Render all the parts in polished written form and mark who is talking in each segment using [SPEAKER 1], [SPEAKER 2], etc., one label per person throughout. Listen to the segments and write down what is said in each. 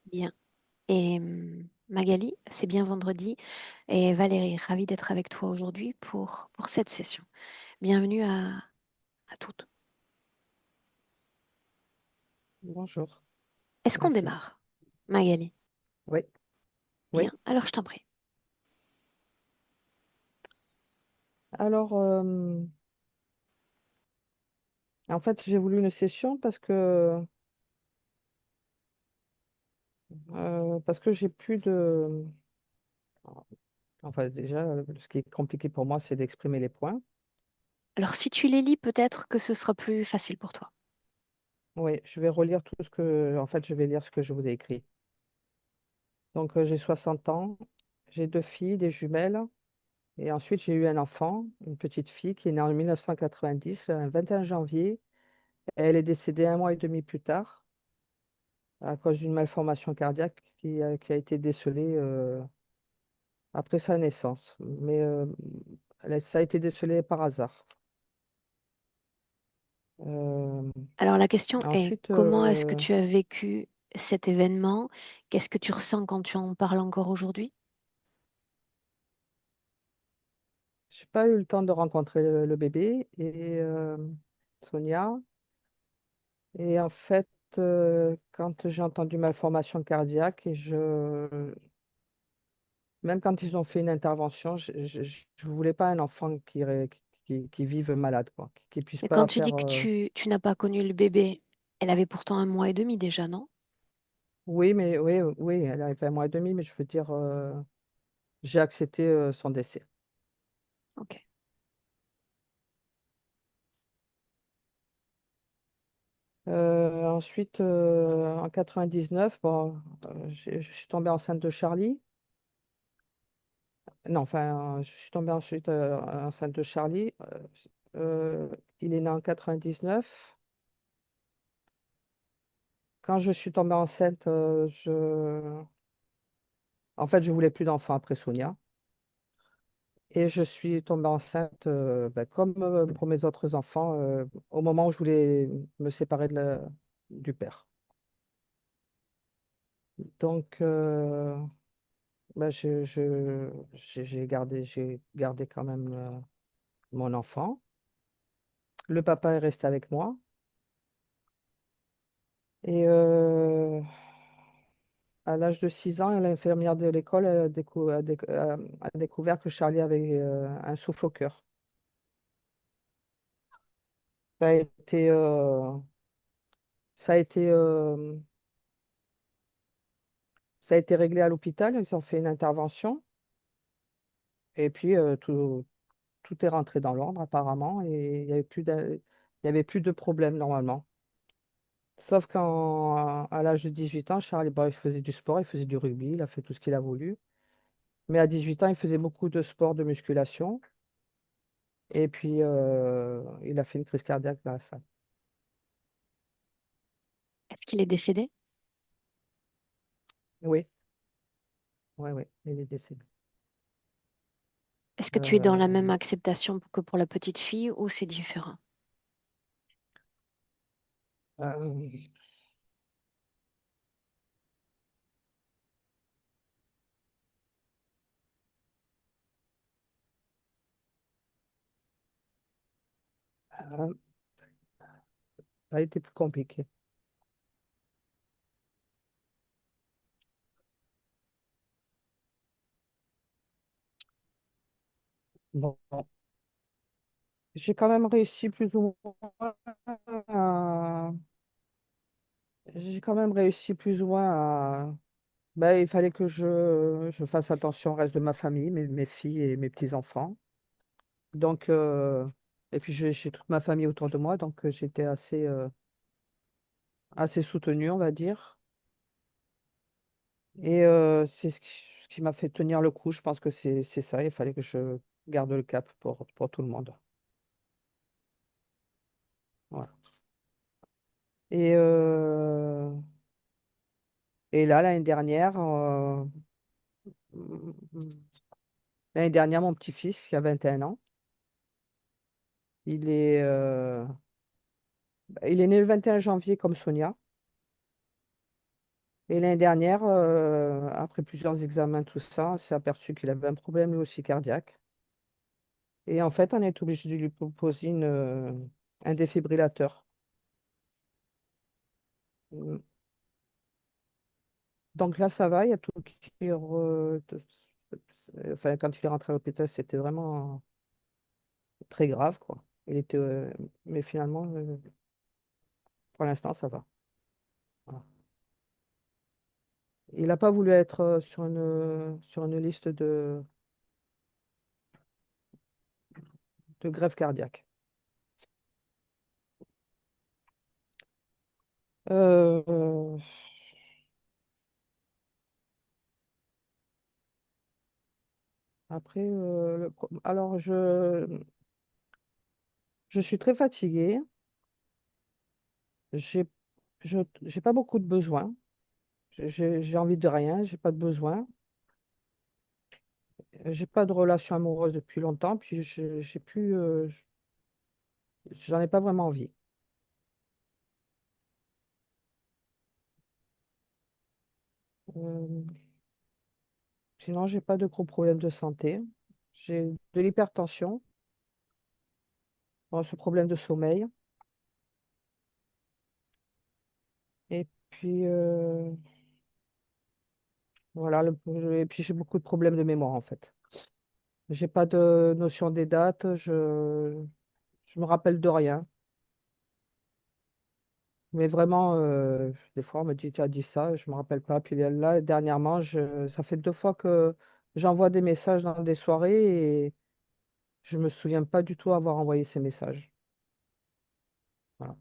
[SPEAKER 1] Bien. Et Magali, c'est bien vendredi. Et Valérie, ravie d'être avec toi aujourd'hui pour cette session. Bienvenue à toutes.
[SPEAKER 2] Bonjour,
[SPEAKER 1] Est-ce qu'on
[SPEAKER 2] merci.
[SPEAKER 1] démarre? Magali,
[SPEAKER 2] Oui,
[SPEAKER 1] bien.
[SPEAKER 2] oui.
[SPEAKER 1] Alors, je t'en prie.
[SPEAKER 2] Alors, en fait, j'ai voulu une session parce que j'ai plus de. Enfin, déjà, ce qui est compliqué pour moi, c'est d'exprimer les points.
[SPEAKER 1] Alors, si tu les lis, peut-être que ce sera plus facile pour toi.
[SPEAKER 2] Oui, je vais relire tout ce que. En fait, je vais lire ce que je vous ai écrit. Donc, j'ai 60 ans, j'ai deux filles, des jumelles, et ensuite, j'ai eu un enfant, une petite fille qui est née en 1990, un 21 janvier. Elle est décédée un mois et demi plus tard à cause d'une malformation cardiaque qui a été décelée. Après sa naissance. Mais ça a été décelé par hasard. Euh,
[SPEAKER 1] Alors, la question est,
[SPEAKER 2] ensuite,
[SPEAKER 1] comment est-ce que tu as vécu cet événement? Qu'est-ce que tu ressens quand tu en parles encore aujourd'hui?
[SPEAKER 2] j'ai pas eu le temps de rencontrer le bébé et Sonia. Et en fait, quand j'ai entendu malformation cardiaque, même quand ils ont fait une intervention, je voulais pas un enfant qui vive malade, quoi, qui puisse
[SPEAKER 1] Et quand
[SPEAKER 2] pas
[SPEAKER 1] tu dis
[SPEAKER 2] faire.
[SPEAKER 1] que tu n'as pas connu le bébé, elle avait pourtant un mois et demi déjà, non?
[SPEAKER 2] Oui, mais oui, oui, elle avait fait un mois et demi, mais je veux dire, j'ai accepté son décès.
[SPEAKER 1] Ok.
[SPEAKER 2] Ensuite, en 99, bon, je suis tombée enceinte de Charlie. Non, enfin, je suis tombée ensuite enceinte de Charlie. Il est né en 99. Quand je suis tombée enceinte, en fait, je voulais plus d'enfants après Sonia. Et je suis tombée enceinte, ben, comme pour mes autres enfants, au moment où je voulais me séparer du père. Donc, bah, j'ai gardé quand même mon enfant. Le papa est resté avec moi. Et à l'âge de 6 ans, l'infirmière de l'école a découvert que Charlie avait un souffle au cœur. Ça a été, euh, ça a été, euh, ça a été réglé à l'hôpital. Ils ont fait une intervention. Et puis, tout est rentré dans l'ordre apparemment. Et il y avait plus de problème normalement. Sauf à l'âge de 18 ans, Charles, bah, il faisait du sport, il faisait du rugby, il a fait tout ce qu'il a voulu. Mais à 18 ans, il faisait beaucoup de sport, de musculation. Et puis, il a fait une crise cardiaque dans la salle.
[SPEAKER 1] Est-ce qu'il est décédé?
[SPEAKER 2] Oui, oui, oui, il est décédé.
[SPEAKER 1] Est-ce que tu es dans la
[SPEAKER 2] Euh,
[SPEAKER 1] même acceptation que pour la petite fille ou c'est différent?
[SPEAKER 2] euh, euh, ça a été plus compliqué. Bon, j'ai quand même réussi plus ou moins à... J'ai quand même réussi plus ou moins à... Ben, il fallait que je fasse attention au reste de ma famille, mes filles et mes petits-enfants. Donc, et puis j'ai toute ma famille autour de moi, donc j'étais assez soutenue, on va dire. Et c'est ce qui m'a fait tenir le coup. Je pense que c'est ça. Il fallait que je garde le cap pour tout le monde. Voilà. Et, euh, et là, l'année dernière, mon petit-fils, qui a 21 ans, il est, il est né le 21 janvier comme Sonia. Et l'année dernière, après plusieurs examens, tout ça, on s'est aperçu qu'il avait un problème lui aussi cardiaque. Et en fait, on est obligé de lui proposer un défibrillateur. Mm. Donc là, ça va, il y a tout enfin, quand il est rentré à l'hôpital, c'était vraiment très grave, quoi. Mais finalement, pour l'instant, ça va. Voilà. Il n'a pas voulu être sur une liste de greffe cardiaque. Euh, Après, alors je suis très fatiguée. J'ai, j'ai pas beaucoup de besoins. J'ai envie de rien. J'ai pas de besoin. J'ai pas de relation amoureuse depuis longtemps. Puis j'ai plus, j'en ai pas vraiment envie. Euh, Sinon, j'ai pas de gros problèmes de santé. J'ai de l'hypertension, ce problème de sommeil. Et puis voilà. Et puis j'ai beaucoup de problèmes de mémoire en fait. J'ai pas de notion des dates. Je me rappelle de rien. Mais vraiment, des fois, on me dit, tu as dit ça, je me rappelle pas. Puis là, dernièrement, ça fait 2 fois que j'envoie des messages dans des soirées et je me souviens pas du tout avoir envoyé ces messages. Voilà.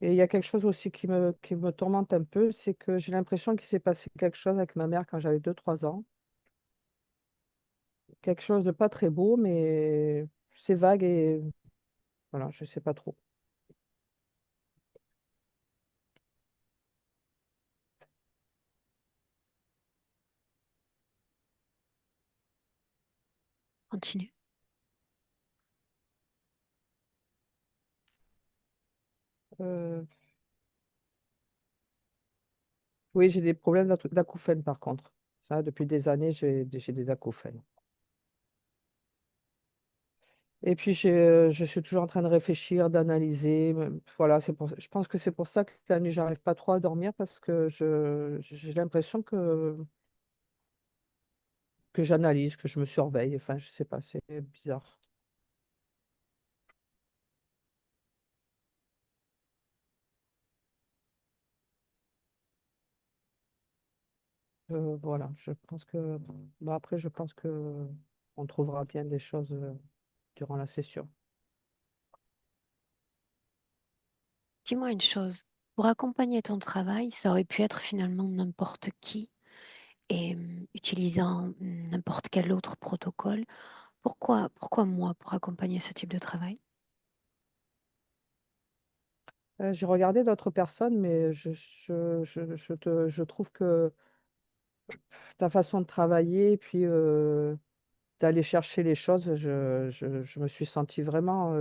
[SPEAKER 2] Et il y a quelque chose aussi qui me tourmente un peu, c'est que j'ai l'impression qu'il s'est passé quelque chose avec ma mère quand j'avais 2 3 ans. Quelque chose de pas très beau, mais c'est vague et voilà, je sais pas trop.
[SPEAKER 1] Continue.
[SPEAKER 2] Euh, oui, j'ai des problèmes d'acouphènes par contre. Ça, depuis des années, j'ai des acouphènes. Et puis, je suis toujours en train de réfléchir, d'analyser. Voilà, je pense que c'est pour ça que la nuit, j'arrive pas trop à dormir parce que j'ai l'impression que j'analyse, que je me surveille. Enfin, je sais pas, c'est bizarre. Voilà, je pense que. Bah, après, je pense que on trouvera bien des choses durant la session.
[SPEAKER 1] Dis-moi une chose. Pour accompagner ton travail, ça aurait pu être finalement n'importe qui et utilisant n'importe quel autre protocole. Pourquoi moi pour accompagner ce type de travail?
[SPEAKER 2] J'ai regardé d'autres personnes, mais je trouve que ta façon de travailler, puis d'aller chercher les choses, je me suis senti vraiment,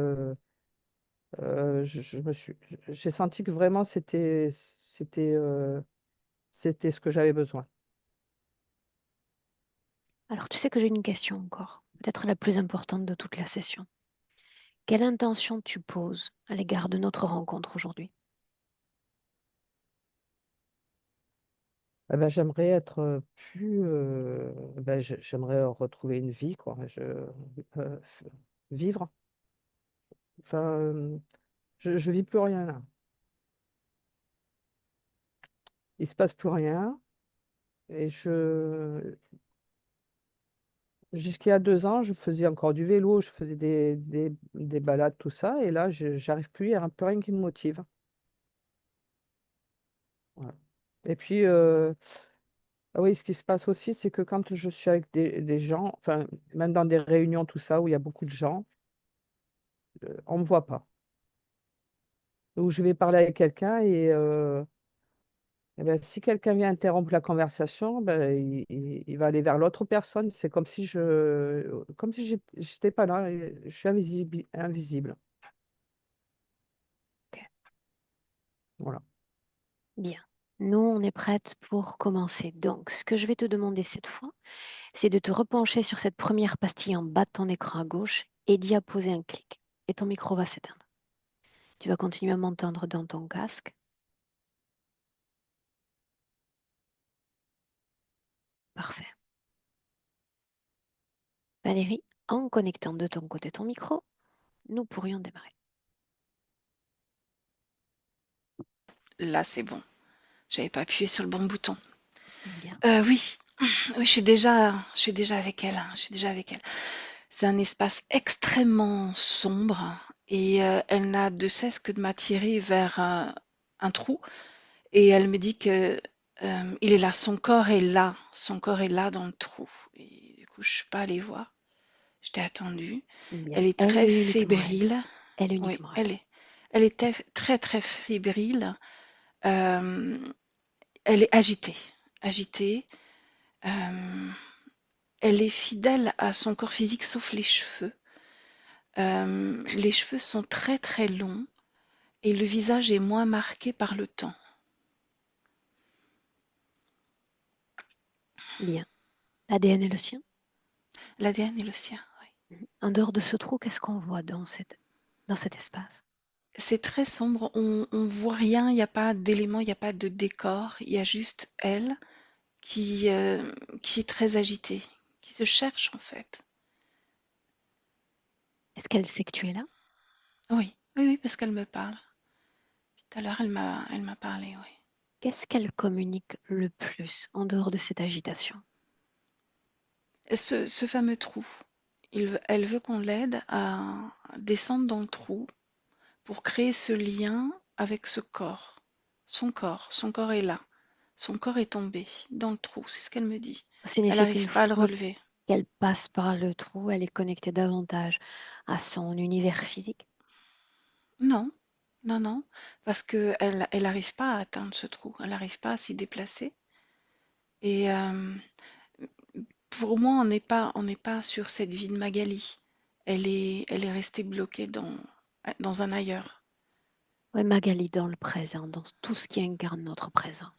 [SPEAKER 2] j'ai senti que vraiment c'était ce que j'avais besoin.
[SPEAKER 1] Alors tu sais que j'ai une question encore, peut-être la plus importante de toute la session. Quelle intention tu poses à l'égard de notre rencontre aujourd'hui?
[SPEAKER 2] Eh ben, j'aimerais être plus, j'aimerais retrouver une vie, quoi. Euh, Vivre. Enfin, je vis plus rien là. Il se passe plus rien. Et jusqu'il y a 2 ans, je faisais encore du vélo, je faisais des balades, tout ça. Et là, j'arrive plus, il n'y a plus rien qui me motive. Voilà. Et puis, ah oui, ce qui se passe aussi, c'est que quand je suis avec des gens, enfin, même dans des réunions, tout ça, où il y a beaucoup de gens, on ne me voit pas. Où je vais parler avec quelqu'un et, eh ben, si quelqu'un vient interrompre la conversation, ben, il va aller vers l'autre personne. C'est comme si j'étais pas là, et je suis invisible, invisible. Voilà.
[SPEAKER 1] Bien. Nous, on est prête pour commencer. Donc, ce que je vais te demander cette fois, c'est de te repencher sur cette première pastille en bas de ton écran à gauche et d'y apposer un clic. Et ton micro va s'éteindre. Tu vas continuer à m'entendre dans ton casque. Parfait. Valérie, en connectant de ton côté ton micro, nous pourrions démarrer.
[SPEAKER 3] Là, c'est bon. J'avais pas appuyé sur le bon bouton.
[SPEAKER 1] Bien.
[SPEAKER 3] Oui, oui, je suis déjà avec elle. Je suis déjà avec elle. C'est un espace extrêmement sombre et elle n'a de cesse que de m'attirer vers un trou. Et elle me dit que il est là, son corps est là dans le trou. Et du coup, je suis pas allée voir. Je t'ai attendue.
[SPEAKER 1] Bien.
[SPEAKER 3] Elle est
[SPEAKER 1] Elle
[SPEAKER 3] très
[SPEAKER 1] et uniquement elle.
[SPEAKER 3] fébrile.
[SPEAKER 1] Elle et
[SPEAKER 3] Oui,
[SPEAKER 1] uniquement elle.
[SPEAKER 3] elle était très très fébrile. Euh, Elle est agitée, agitée. Euh, Elle est fidèle à son corps physique sauf les cheveux. Les cheveux sont très très longs et le visage est moins marqué par le temps.
[SPEAKER 1] Bien. L'ADN est le sien.
[SPEAKER 3] L'ADN est le sien, oui.
[SPEAKER 1] Mhm. En dehors de ce trou, qu'est-ce qu'on voit dans cet espace?
[SPEAKER 3] C'est très sombre, on voit rien, il n'y a pas d'éléments, il n'y a pas de décor, il y a juste elle qui est très agitée, qui se cherche en fait.
[SPEAKER 1] Est-ce qu'elle sait que tu es là?
[SPEAKER 3] Oui, oui, oui, parce qu'elle me parle. Tout à l'heure, elle m'a parlé, oui.
[SPEAKER 1] Qu'est-ce qu'elle communique le plus en dehors de cette agitation?
[SPEAKER 3] Ce fameux trou, elle veut qu'on l'aide à descendre dans le trou pour créer ce lien avec ce corps. Son corps est là. Son corps est tombé dans le trou, c'est ce qu'elle me dit.
[SPEAKER 1] Ça
[SPEAKER 3] Elle
[SPEAKER 1] signifie qu'une
[SPEAKER 3] n'arrive pas à le
[SPEAKER 1] fois
[SPEAKER 3] relever.
[SPEAKER 1] qu'elle passe par le trou, elle est connectée davantage à son univers physique.
[SPEAKER 3] Non, non, non, parce elle n'arrive pas à atteindre ce trou, elle n'arrive pas à s'y déplacer. Et pour moi, on n'est pas sur cette vie de Magali. Elle est restée bloquée dans un ailleurs.
[SPEAKER 1] Oui, Magali, dans le présent, dans tout ce qui incarne notre présent.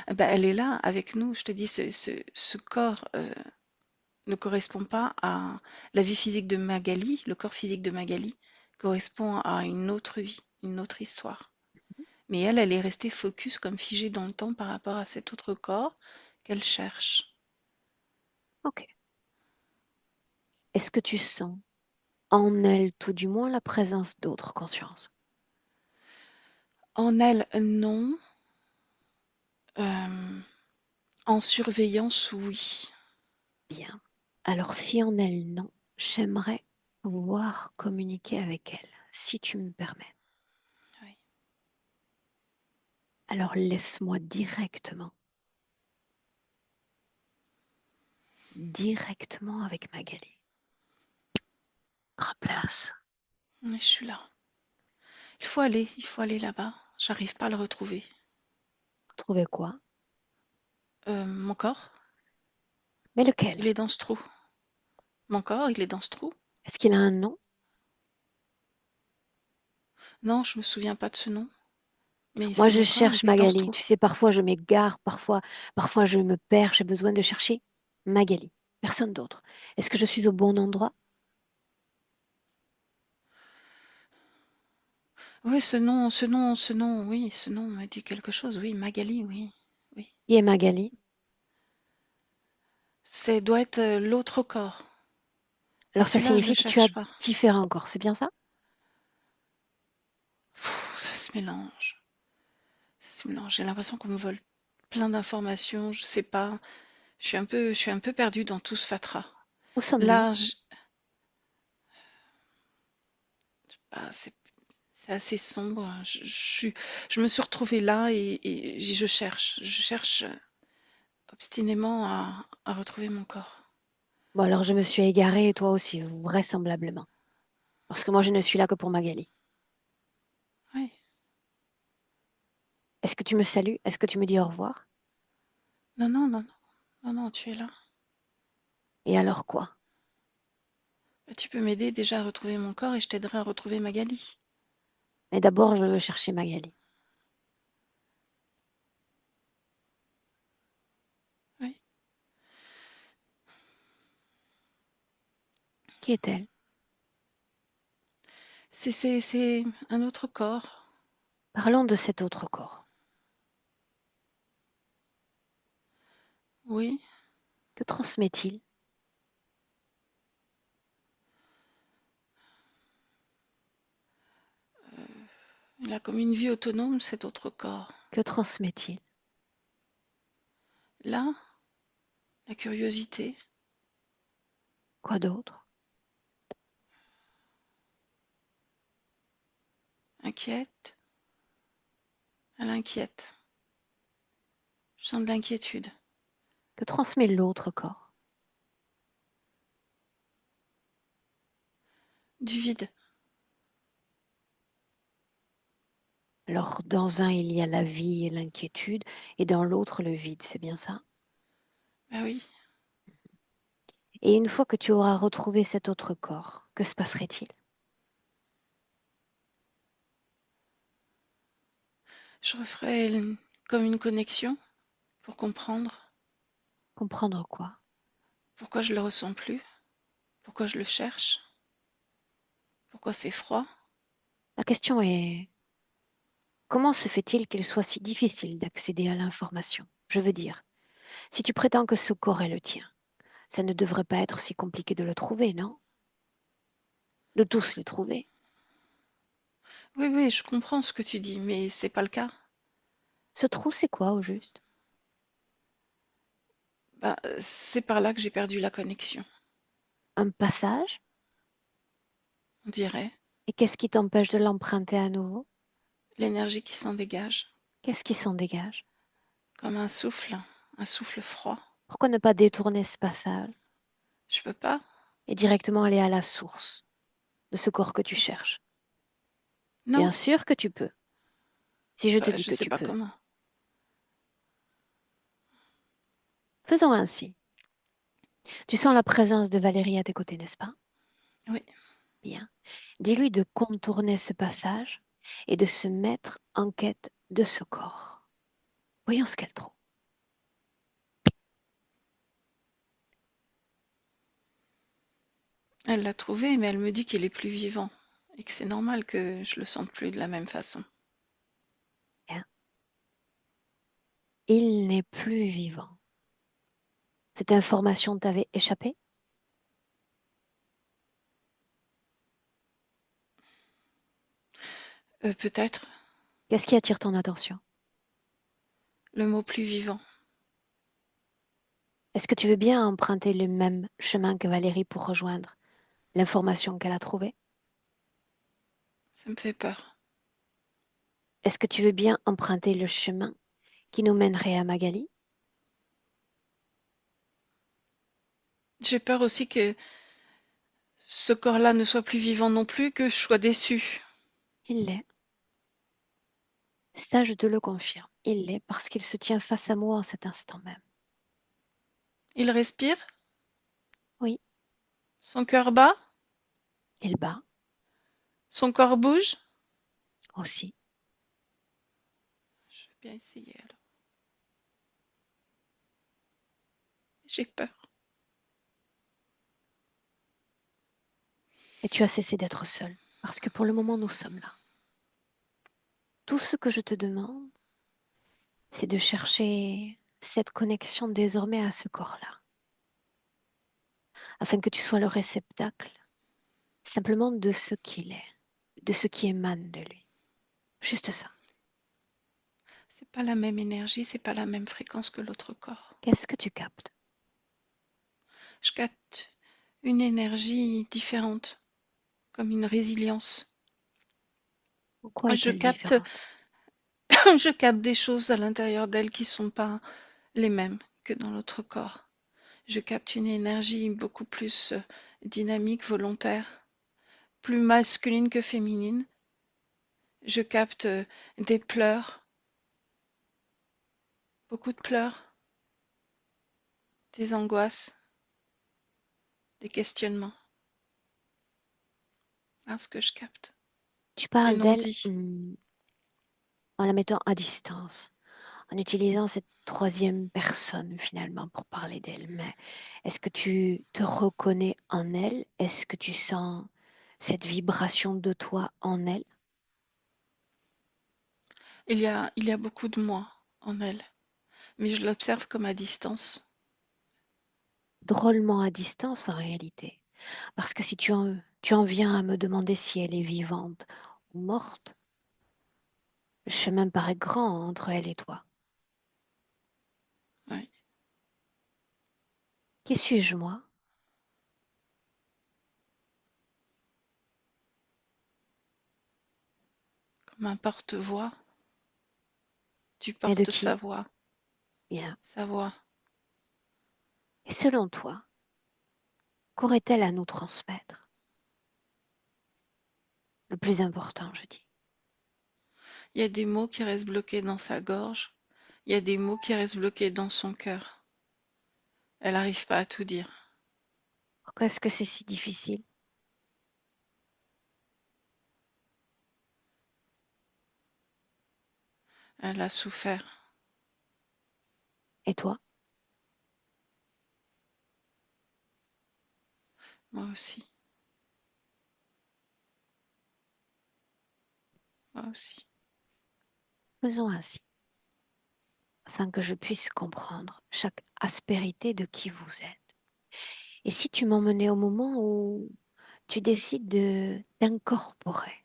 [SPEAKER 3] Ah bah, elle est là avec nous, je te dis, ce corps ne correspond pas à la vie physique de Magali, le corps physique de Magali correspond à une autre vie, une autre histoire. Mais elle est restée focus comme figée dans le temps par rapport à cet autre corps qu'elle cherche.
[SPEAKER 1] Ok. Est-ce que tu sens en elle, tout du moins, la présence d'autres consciences?
[SPEAKER 3] En elle, non. Euh, En surveillance, oui.
[SPEAKER 1] Bien. Alors, si en elle, non, j'aimerais pouvoir communiquer avec elle, si tu me permets.
[SPEAKER 3] Oui.
[SPEAKER 1] Alors, laisse-moi directement avec Magali. Prends place.
[SPEAKER 3] Oui, je suis là. Il faut aller là-bas. J'arrive pas à le retrouver.
[SPEAKER 1] Trouver quoi?
[SPEAKER 3] Mon corps,
[SPEAKER 1] Mais lequel?
[SPEAKER 3] il est dans ce trou. Mon corps, il est dans ce trou.
[SPEAKER 1] Est-ce qu'il a un nom?
[SPEAKER 3] Non, je me souviens pas de ce nom. Mais
[SPEAKER 1] Moi,
[SPEAKER 3] c'est
[SPEAKER 1] je
[SPEAKER 3] mon corps,
[SPEAKER 1] cherche
[SPEAKER 3] il est dans ce
[SPEAKER 1] Magali.
[SPEAKER 3] trou.
[SPEAKER 1] Tu sais, parfois je m'égare, parfois je me perds. J'ai besoin de chercher Magali. Personne d'autre. Est-ce que je suis au bon endroit?
[SPEAKER 3] Oui, oui, ce nom me dit quelque chose. Oui, Magali, oui, oui.
[SPEAKER 1] Qui est Magali?
[SPEAKER 3] C'est doit être l'autre corps. Mais
[SPEAKER 1] Alors, ça
[SPEAKER 3] celui-là, je le
[SPEAKER 1] signifie que tu as
[SPEAKER 3] cherche pas.
[SPEAKER 1] différents corps. C'est bien ça?
[SPEAKER 3] Ça se mélange. Ça se mélange. J'ai l'impression qu'on me vole plein d'informations. Je sais pas. Je suis un peu perdue dans tout ce fatras.
[SPEAKER 1] Où sommes-nous?
[SPEAKER 3] Là, bah, c'est assez sombre. Je me suis retrouvée là et je cherche obstinément à retrouver mon corps.
[SPEAKER 1] Bon, alors je me suis égarée et toi aussi, vraisemblablement. Parce que moi, je ne suis là que pour Magali.
[SPEAKER 3] Oui.
[SPEAKER 1] Est-ce que tu me salues? Est-ce que tu me dis au revoir?
[SPEAKER 3] Non, non, non, non, non, non, tu es là.
[SPEAKER 1] Et alors quoi?
[SPEAKER 3] Bah, tu peux m'aider déjà à retrouver mon corps et je t'aiderai à retrouver Magali.
[SPEAKER 1] Mais d'abord, je veux chercher Magali.
[SPEAKER 3] Oui.
[SPEAKER 1] Qui est-elle?
[SPEAKER 3] C'est un autre corps.
[SPEAKER 1] Parlons de cet autre corps.
[SPEAKER 3] Oui.
[SPEAKER 1] Que transmet-il?
[SPEAKER 3] Il a comme une vie autonome, cet autre corps.
[SPEAKER 1] Que transmet-il?
[SPEAKER 3] Là, la curiosité,
[SPEAKER 1] Quoi d'autre?
[SPEAKER 3] inquiète. Elle inquiète. Je sens de l'inquiétude.
[SPEAKER 1] Que transmet l'autre corps?
[SPEAKER 3] Du vide.
[SPEAKER 1] Alors, dans un, il y a la vie et l'inquiétude, et dans l'autre, le vide, c'est bien ça?
[SPEAKER 3] Ben oui.
[SPEAKER 1] Et une fois que tu auras retrouvé cet autre corps, que se passerait-il?
[SPEAKER 3] Je referai comme une connexion pour comprendre
[SPEAKER 1] Comprendre quoi?
[SPEAKER 3] pourquoi je le ressens plus, pourquoi je le cherche, pourquoi c'est froid.
[SPEAKER 1] La question est, comment se fait-il qu'il soit si difficile d'accéder à l'information? Je veux dire, si tu prétends que ce corps est le tien, ça ne devrait pas être si compliqué de le trouver, non? De tous les trouver.
[SPEAKER 3] Oui, oui, je comprends ce que tu dis, mais c'est pas le cas.
[SPEAKER 1] Ce trou, c'est quoi au juste?
[SPEAKER 3] Bah, c'est par là que j'ai perdu la connexion,
[SPEAKER 1] Un passage?
[SPEAKER 3] on dirait.
[SPEAKER 1] Et qu'est-ce qui t'empêche de l'emprunter à nouveau?
[SPEAKER 3] L'énergie qui s'en dégage,
[SPEAKER 1] Qu'est-ce qui s'en dégage?
[SPEAKER 3] comme un souffle froid.
[SPEAKER 1] Pourquoi ne pas détourner ce passage
[SPEAKER 3] Je peux pas?
[SPEAKER 1] et directement aller à la source de ce corps que tu cherches?
[SPEAKER 3] Non,
[SPEAKER 1] Bien sûr que tu peux, si je te dis
[SPEAKER 3] je
[SPEAKER 1] que
[SPEAKER 3] sais
[SPEAKER 1] tu
[SPEAKER 3] pas
[SPEAKER 1] peux.
[SPEAKER 3] comment.
[SPEAKER 1] Faisons ainsi. Tu sens la présence de Valérie à tes côtés, n'est-ce pas?
[SPEAKER 3] Oui,
[SPEAKER 1] Bien. Dis-lui de contourner ce passage et de se mettre en quête de ce corps. Voyons ce qu'elle trouve.
[SPEAKER 3] elle l'a trouvé, mais elle me dit qu'il est plus vivant et que c'est normal que je le sente plus de la même façon.
[SPEAKER 1] Bien. Il n'est plus vivant. Cette information t'avait échappé?
[SPEAKER 3] Peut-être
[SPEAKER 1] Qu'est-ce qui attire ton attention?
[SPEAKER 3] le mot plus vivant.
[SPEAKER 1] Est-ce que tu veux bien emprunter le même chemin que Valérie pour rejoindre l'information qu'elle a trouvée?
[SPEAKER 3] Ça me fait peur.
[SPEAKER 1] Est-ce que tu veux bien emprunter le chemin qui nous mènerait à Magali?
[SPEAKER 3] J'ai peur aussi que ce corps-là ne soit plus vivant non plus, que je sois déçue.
[SPEAKER 1] Il l'est. Ça, je te le confirme. Il l'est parce qu'il se tient face à moi en cet instant même.
[SPEAKER 3] Il respire,
[SPEAKER 1] Oui,
[SPEAKER 3] son cœur bat,
[SPEAKER 1] il bat
[SPEAKER 3] son corps bouge.
[SPEAKER 1] aussi.
[SPEAKER 3] Je vais bien essayer alors. J'ai peur.
[SPEAKER 1] Et tu as cessé d'être seul parce que pour le moment, nous sommes là. Tout ce que je te demande, c'est de chercher cette connexion désormais à ce corps-là, afin que tu sois le réceptacle simplement de ce qu'il est, de ce qui émane de lui. Juste ça.
[SPEAKER 3] C'est pas la même énergie, c'est pas la même fréquence que l'autre corps.
[SPEAKER 1] Qu'est-ce que tu captes?
[SPEAKER 3] Je capte une énergie différente, comme une résilience.
[SPEAKER 1] Pourquoi
[SPEAKER 3] Je
[SPEAKER 1] est-elle
[SPEAKER 3] capte,
[SPEAKER 1] différente?
[SPEAKER 3] je capte des choses à l'intérieur d'elle qui sont pas les mêmes que dans l'autre corps. Je capte une énergie beaucoup plus dynamique, volontaire, plus masculine que féminine. Je capte des pleurs, beaucoup de pleurs, des angoisses, des questionnements. Voilà ce que je capte.
[SPEAKER 1] Tu
[SPEAKER 3] les
[SPEAKER 1] parles d'elle
[SPEAKER 3] non-dits.
[SPEAKER 1] en la mettant à distance, en utilisant cette troisième personne finalement pour parler d'elle. Mais est-ce que tu te reconnais en elle? Est-ce que tu sens cette vibration de toi en elle?
[SPEAKER 3] Il y a beaucoup de moi en elle, mais je l'observe comme à distance.
[SPEAKER 1] Drôlement à distance en réalité. Parce que si tu en viens à me demander si elle est vivante ou morte, le chemin paraît grand entre elle et toi.
[SPEAKER 3] Oui.
[SPEAKER 1] Qui suis-je moi?
[SPEAKER 3] Comme un porte-voix. Tu
[SPEAKER 1] Mais de
[SPEAKER 3] portes sa
[SPEAKER 1] qui?
[SPEAKER 3] voix,
[SPEAKER 1] Bien.
[SPEAKER 3] sa voix.
[SPEAKER 1] Et selon toi, qu'aurait-elle à nous transmettre? Le plus important, je dis.
[SPEAKER 3] Il y a des mots qui restent bloqués dans sa gorge. Il y a des mots qui restent bloqués dans son cœur. Elle n'arrive pas à tout dire.
[SPEAKER 1] Pourquoi est-ce que c'est si difficile?
[SPEAKER 3] Elle a souffert.
[SPEAKER 1] Et toi?
[SPEAKER 3] Moi aussi. Moi aussi.
[SPEAKER 1] Faisons ainsi, afin que je puisse comprendre chaque aspérité de qui vous êtes. Et si tu m'emmenais au moment où tu décides de t'incorporer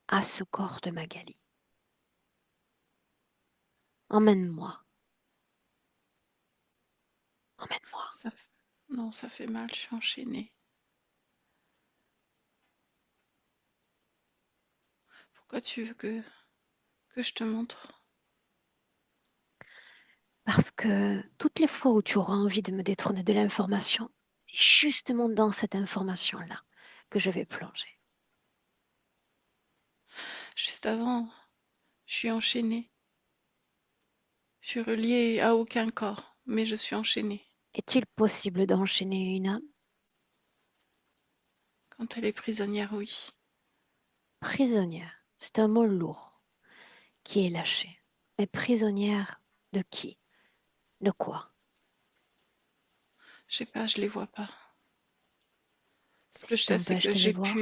[SPEAKER 1] à ce corps de Magali, emmène-moi, emmène-moi.
[SPEAKER 3] Non, ça fait mal, je suis enchaînée. Pourquoi tu veux que je te montre?
[SPEAKER 1] Parce que toutes les fois où tu auras envie de me détourner de l'information, c'est justement dans cette information-là que je vais plonger.
[SPEAKER 3] Juste avant, je suis enchaînée. Je suis reliée à aucun corps, mais je suis enchaînée.
[SPEAKER 1] Est-il possible d'enchaîner une âme?
[SPEAKER 3] Quand elle est prisonnière, oui.
[SPEAKER 1] Prisonnière, c'est un mot lourd qui est lâché. Mais prisonnière de qui? De quoi?
[SPEAKER 3] Je sais pas, je les vois pas. Ce
[SPEAKER 1] Qu'est-ce
[SPEAKER 3] que je
[SPEAKER 1] qui
[SPEAKER 3] sais, c'est
[SPEAKER 1] t'empêche
[SPEAKER 3] que
[SPEAKER 1] de les
[SPEAKER 3] j'ai plus
[SPEAKER 1] voir?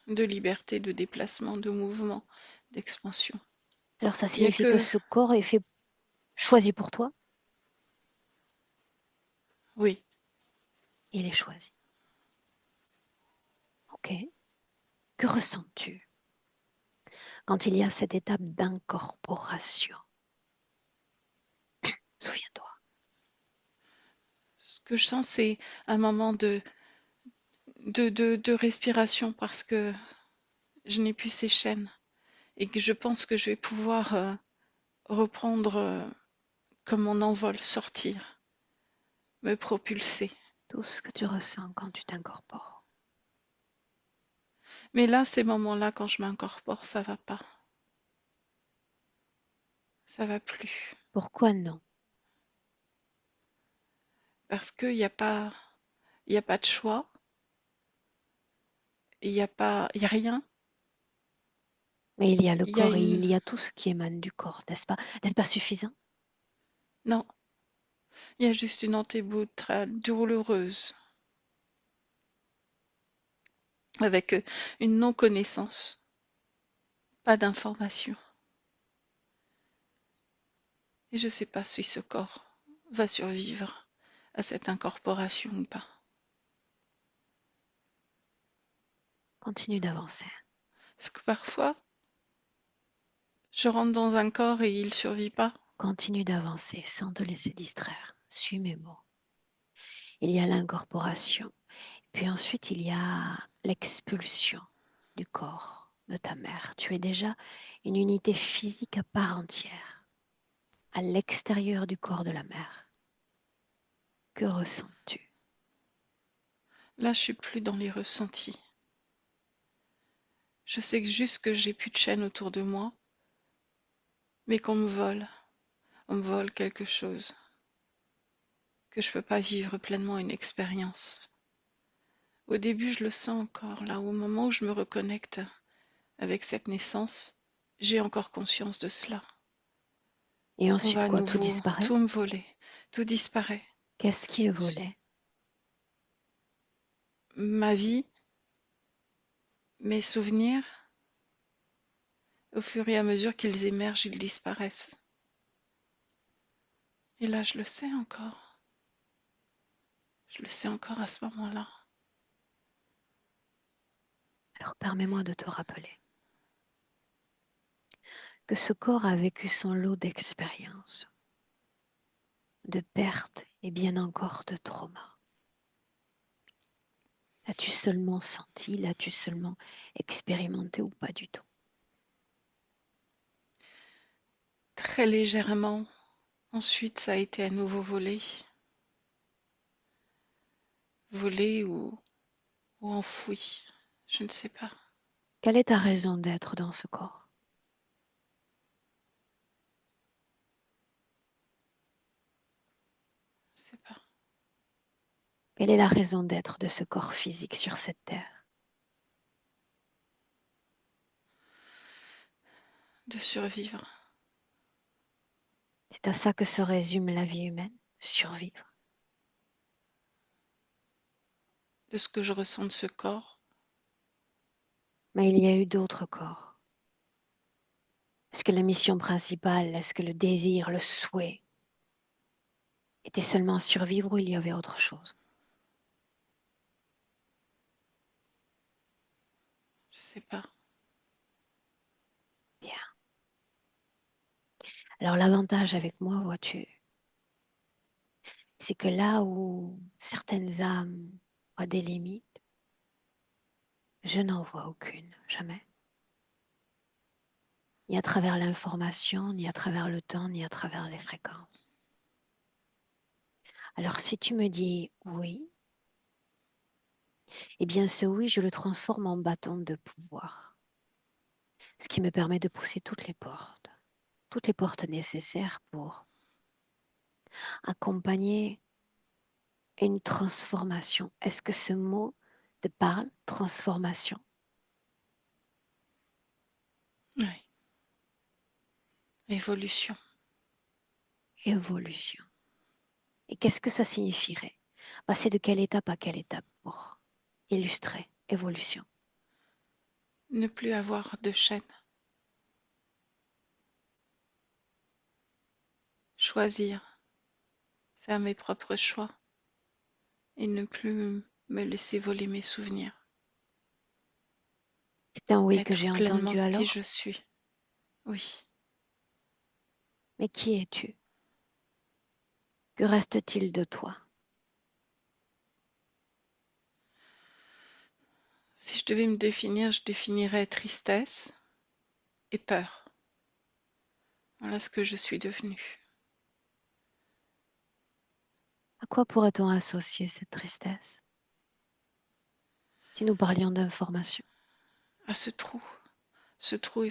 [SPEAKER 3] de liberté de déplacement, de mouvement, d'expansion.
[SPEAKER 1] Alors ça
[SPEAKER 3] Il y a
[SPEAKER 1] signifie que
[SPEAKER 3] que,
[SPEAKER 1] ce corps est fait, choisi pour toi?
[SPEAKER 3] oui,
[SPEAKER 1] Il est choisi. Ok. Que ressens-tu quand il y a cette étape d'incorporation? Souviens-toi.
[SPEAKER 3] ce que je sens, c'est un moment de respiration parce que je n'ai plus ces chaînes et que je pense que je vais pouvoir reprendre comme mon envol, sortir, me propulser.
[SPEAKER 1] Tout ce que tu ressens quand tu t'incorpores.
[SPEAKER 3] Mais là, ces moments-là, quand je m'incorpore, ça va pas. Ça va plus.
[SPEAKER 1] Pourquoi non?
[SPEAKER 3] Parce il y a pas de choix, il y a rien.
[SPEAKER 1] Mais il y a le
[SPEAKER 3] Il y a
[SPEAKER 1] corps et
[SPEAKER 3] une,
[SPEAKER 1] il y a tout ce qui émane du corps, n'est-ce pas? N'est-ce pas suffisant?
[SPEAKER 3] non, il y a juste une antébouche très douloureuse avec une non-connaissance, pas d'information. Et je sais pas si ce corps va survivre à cette incorporation ou pas.
[SPEAKER 1] Continue d'avancer.
[SPEAKER 3] Parce que parfois, je rentre dans un corps et il survit pas.
[SPEAKER 1] Continue d'avancer sans te laisser distraire. Suis mes mots. Il y a l'incorporation, puis ensuite il y a l'expulsion du corps de ta mère. Tu es déjà une unité physique à part entière, à l'extérieur du corps de la mère. Que ressens-tu?
[SPEAKER 3] Là, je suis plus dans les ressentis. Je sais que juste que j'ai plus de chaîne autour de moi, mais qu'on me vole. On me vole quelque chose, que je peux pas vivre pleinement une expérience. Au début, je le sens encore, là, au moment où je me reconnecte avec cette naissance, j'ai encore conscience de cela.
[SPEAKER 1] Et
[SPEAKER 3] On va
[SPEAKER 1] ensuite,
[SPEAKER 3] à
[SPEAKER 1] quoi? Tout
[SPEAKER 3] nouveau
[SPEAKER 1] disparaît?
[SPEAKER 3] tout me voler, tout disparaît.
[SPEAKER 1] Qu'est-ce qui est volé?
[SPEAKER 3] Ma vie, mes souvenirs, au fur et à mesure qu'ils émergent, ils disparaissent. Et là, je le sais encore. Je le sais encore à ce moment-là.
[SPEAKER 1] Alors permets-moi de te rappeler que ce corps a vécu son lot d'expériences, de pertes et bien encore de traumas. L'as-tu seulement senti? L'as-tu seulement expérimenté ou pas du tout?
[SPEAKER 3] Très légèrement. Ensuite, ça a été à nouveau volé. Volé ou enfoui. Je ne sais pas.
[SPEAKER 1] Quelle est ta raison d'être dans ce corps?
[SPEAKER 3] Je ne sais pas.
[SPEAKER 1] Quelle est la raison d'être de ce corps physique sur cette terre?
[SPEAKER 3] De survivre.
[SPEAKER 1] C'est à ça que se résume la vie humaine, survivre.
[SPEAKER 3] De ce que je ressens de ce corps.
[SPEAKER 1] Mais il y a eu d'autres corps. Est-ce que la mission principale, est-ce que le désir, le souhait était seulement survivre ou il y avait autre chose?
[SPEAKER 3] Je ne sais pas.
[SPEAKER 1] Bien. Alors l'avantage avec moi, vois-tu, c'est que là où certaines âmes voient des limites, je n'en vois aucune, jamais. Ni à travers l'information, ni à travers le temps, ni à travers les fréquences. Alors si tu me dis oui, eh bien ce oui, je le transforme en bâton de pouvoir, ce qui me permet de pousser toutes les portes nécessaires pour accompagner une transformation. Est-ce que ce mot te parle, transformation,
[SPEAKER 3] Oui. Évolution.
[SPEAKER 1] évolution? Et qu'est-ce que ça signifierait? Passer de quelle étape à quelle étape pour illustrer évolution?
[SPEAKER 3] Ne plus avoir de chaîne. Choisir. Faire mes propres choix. Et ne plus me laisser voler mes souvenirs.
[SPEAKER 1] C'est un oui que
[SPEAKER 3] Être
[SPEAKER 1] j'ai
[SPEAKER 3] pleinement
[SPEAKER 1] entendu
[SPEAKER 3] qui
[SPEAKER 1] alors,
[SPEAKER 3] je suis. Oui.
[SPEAKER 1] mais qui es-tu? Que reste-t-il de toi?
[SPEAKER 3] Si je devais me définir, je définirais tristesse et peur. Voilà ce que je suis devenue.
[SPEAKER 1] À quoi pourrait-on associer cette tristesse si nous parlions d'information?
[SPEAKER 3] À ce trou et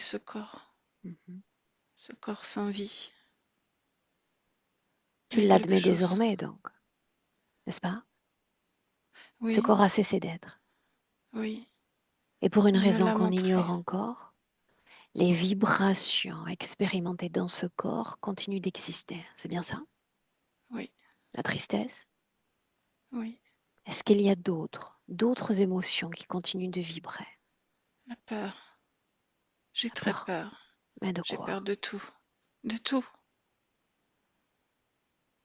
[SPEAKER 1] Mhm.
[SPEAKER 3] ce corps sans vie.
[SPEAKER 1] Tu
[SPEAKER 3] Il y a quelque
[SPEAKER 1] l'admets
[SPEAKER 3] chose.
[SPEAKER 1] désormais donc, n'est-ce pas? Ce
[SPEAKER 3] Oui,
[SPEAKER 1] corps a cessé d'être.
[SPEAKER 3] oui.
[SPEAKER 1] Et pour une
[SPEAKER 3] On me
[SPEAKER 1] raison
[SPEAKER 3] l'a
[SPEAKER 1] qu'on
[SPEAKER 3] montré.
[SPEAKER 1] ignore encore, les vibrations expérimentées dans ce corps continuent d'exister. C'est bien ça?
[SPEAKER 3] Oui,
[SPEAKER 1] La tristesse?
[SPEAKER 3] oui.
[SPEAKER 1] Est-ce qu'il y a d'autres émotions qui continuent de vibrer?
[SPEAKER 3] La peur. J'ai
[SPEAKER 1] La
[SPEAKER 3] très
[SPEAKER 1] peur.
[SPEAKER 3] peur.
[SPEAKER 1] Mais de
[SPEAKER 3] J'ai peur
[SPEAKER 1] quoi?
[SPEAKER 3] de tout. De tout.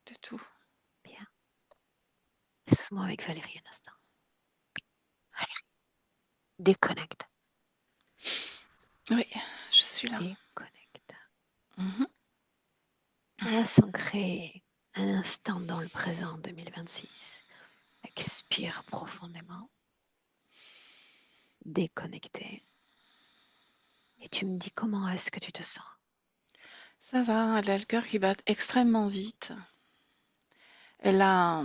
[SPEAKER 3] De tout.
[SPEAKER 1] Bien. Laisse-moi avec Valérie un instant. Valérie, déconnecte.
[SPEAKER 3] Oui, je suis là.
[SPEAKER 1] Déconnecte.
[SPEAKER 3] Mhm.
[SPEAKER 1] On va s'ancrer un instant dans le présent 2026. Expire profondément. Déconnecté. Et tu me dis comment est-ce que tu te sens?
[SPEAKER 3] Ça va, elle a le cœur qui bat extrêmement vite. Elle a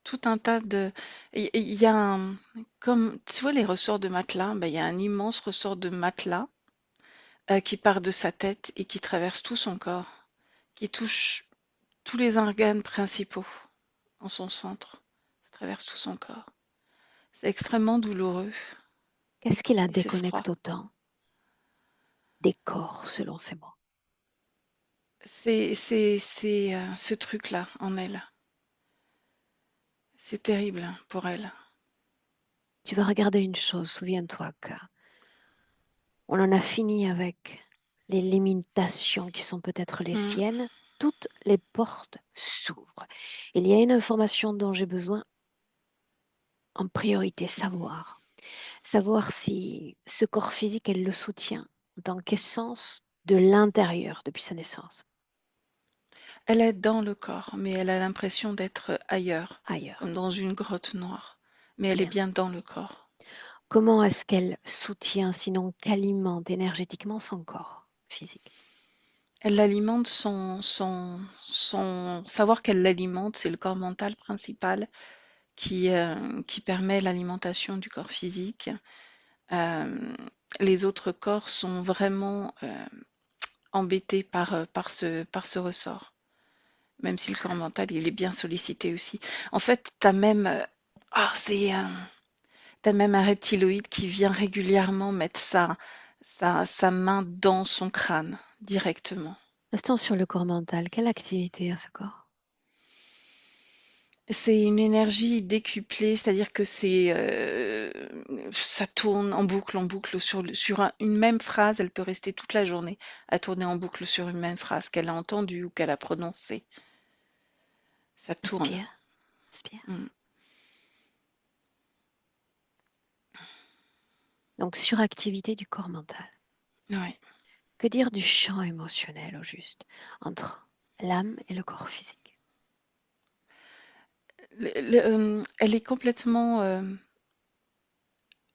[SPEAKER 3] tout un tas de... Il y a comme, tu vois les ressorts de matelas, ben, il y a un immense ressort de matelas qui part de sa tête et qui traverse tout son corps, qui touche tous les organes principaux en son centre. Ça traverse tout son corps. C'est extrêmement douloureux
[SPEAKER 1] Qu'est-ce qui la
[SPEAKER 3] et c'est froid.
[SPEAKER 1] déconnecte autant? des corps, selon ces mots.
[SPEAKER 3] C'est ce truc-là en elle. C'est terrible pour elle.
[SPEAKER 1] Tu vas regarder une chose, souviens-toi que on en a fini avec les limitations qui sont peut-être les
[SPEAKER 3] Mm.
[SPEAKER 1] siennes. Toutes les portes s'ouvrent. Il y a une information dont j'ai besoin en priorité, savoir. Savoir si ce corps physique, elle le soutient en tant qu'essence de l'intérieur depuis sa naissance,
[SPEAKER 3] Elle est dans le corps, mais elle a l'impression d'être ailleurs,
[SPEAKER 1] ailleurs.
[SPEAKER 3] comme dans une grotte noire. Mais elle est
[SPEAKER 1] Bien.
[SPEAKER 3] bien dans le corps.
[SPEAKER 1] Comment est-ce qu'elle soutient, sinon qu'alimente énergétiquement son corps physique?
[SPEAKER 3] Elle l'alimente savoir qu'elle l'alimente, c'est le corps mental principal qui permet l'alimentation du corps physique. Euh, les autres corps sont vraiment embêtés par ce ressort, même si le corps mental, il est bien sollicité aussi. En fait, t'as même un reptiloïde qui vient régulièrement mettre sa main dans son crâne directement.
[SPEAKER 1] Restons sur le corps mental. Quelle activité a ce corps?
[SPEAKER 3] C'est une énergie décuplée, c'est-à-dire que ça tourne en boucle une même phrase. Elle peut rester toute la journée à tourner en boucle sur une même phrase qu'elle a entendue ou qu'elle a prononcée. Ça tourne.
[SPEAKER 1] Inspire, inspire.
[SPEAKER 3] Mm.
[SPEAKER 1] Donc, suractivité du corps mental.
[SPEAKER 3] Ouais.
[SPEAKER 1] Que dire du champ émotionnel au juste entre l'âme et le corps physique?
[SPEAKER 3] Elle est complètement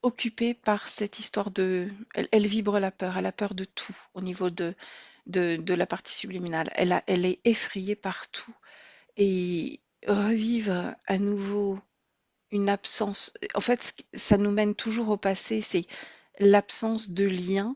[SPEAKER 3] occupée par cette histoire elle vibre la peur. Elle a peur de tout au niveau de la partie subliminale. Elle est effrayée par tout. Et revivre à nouveau une absence, en fait, ça nous mène toujours au passé, c'est l'absence de lien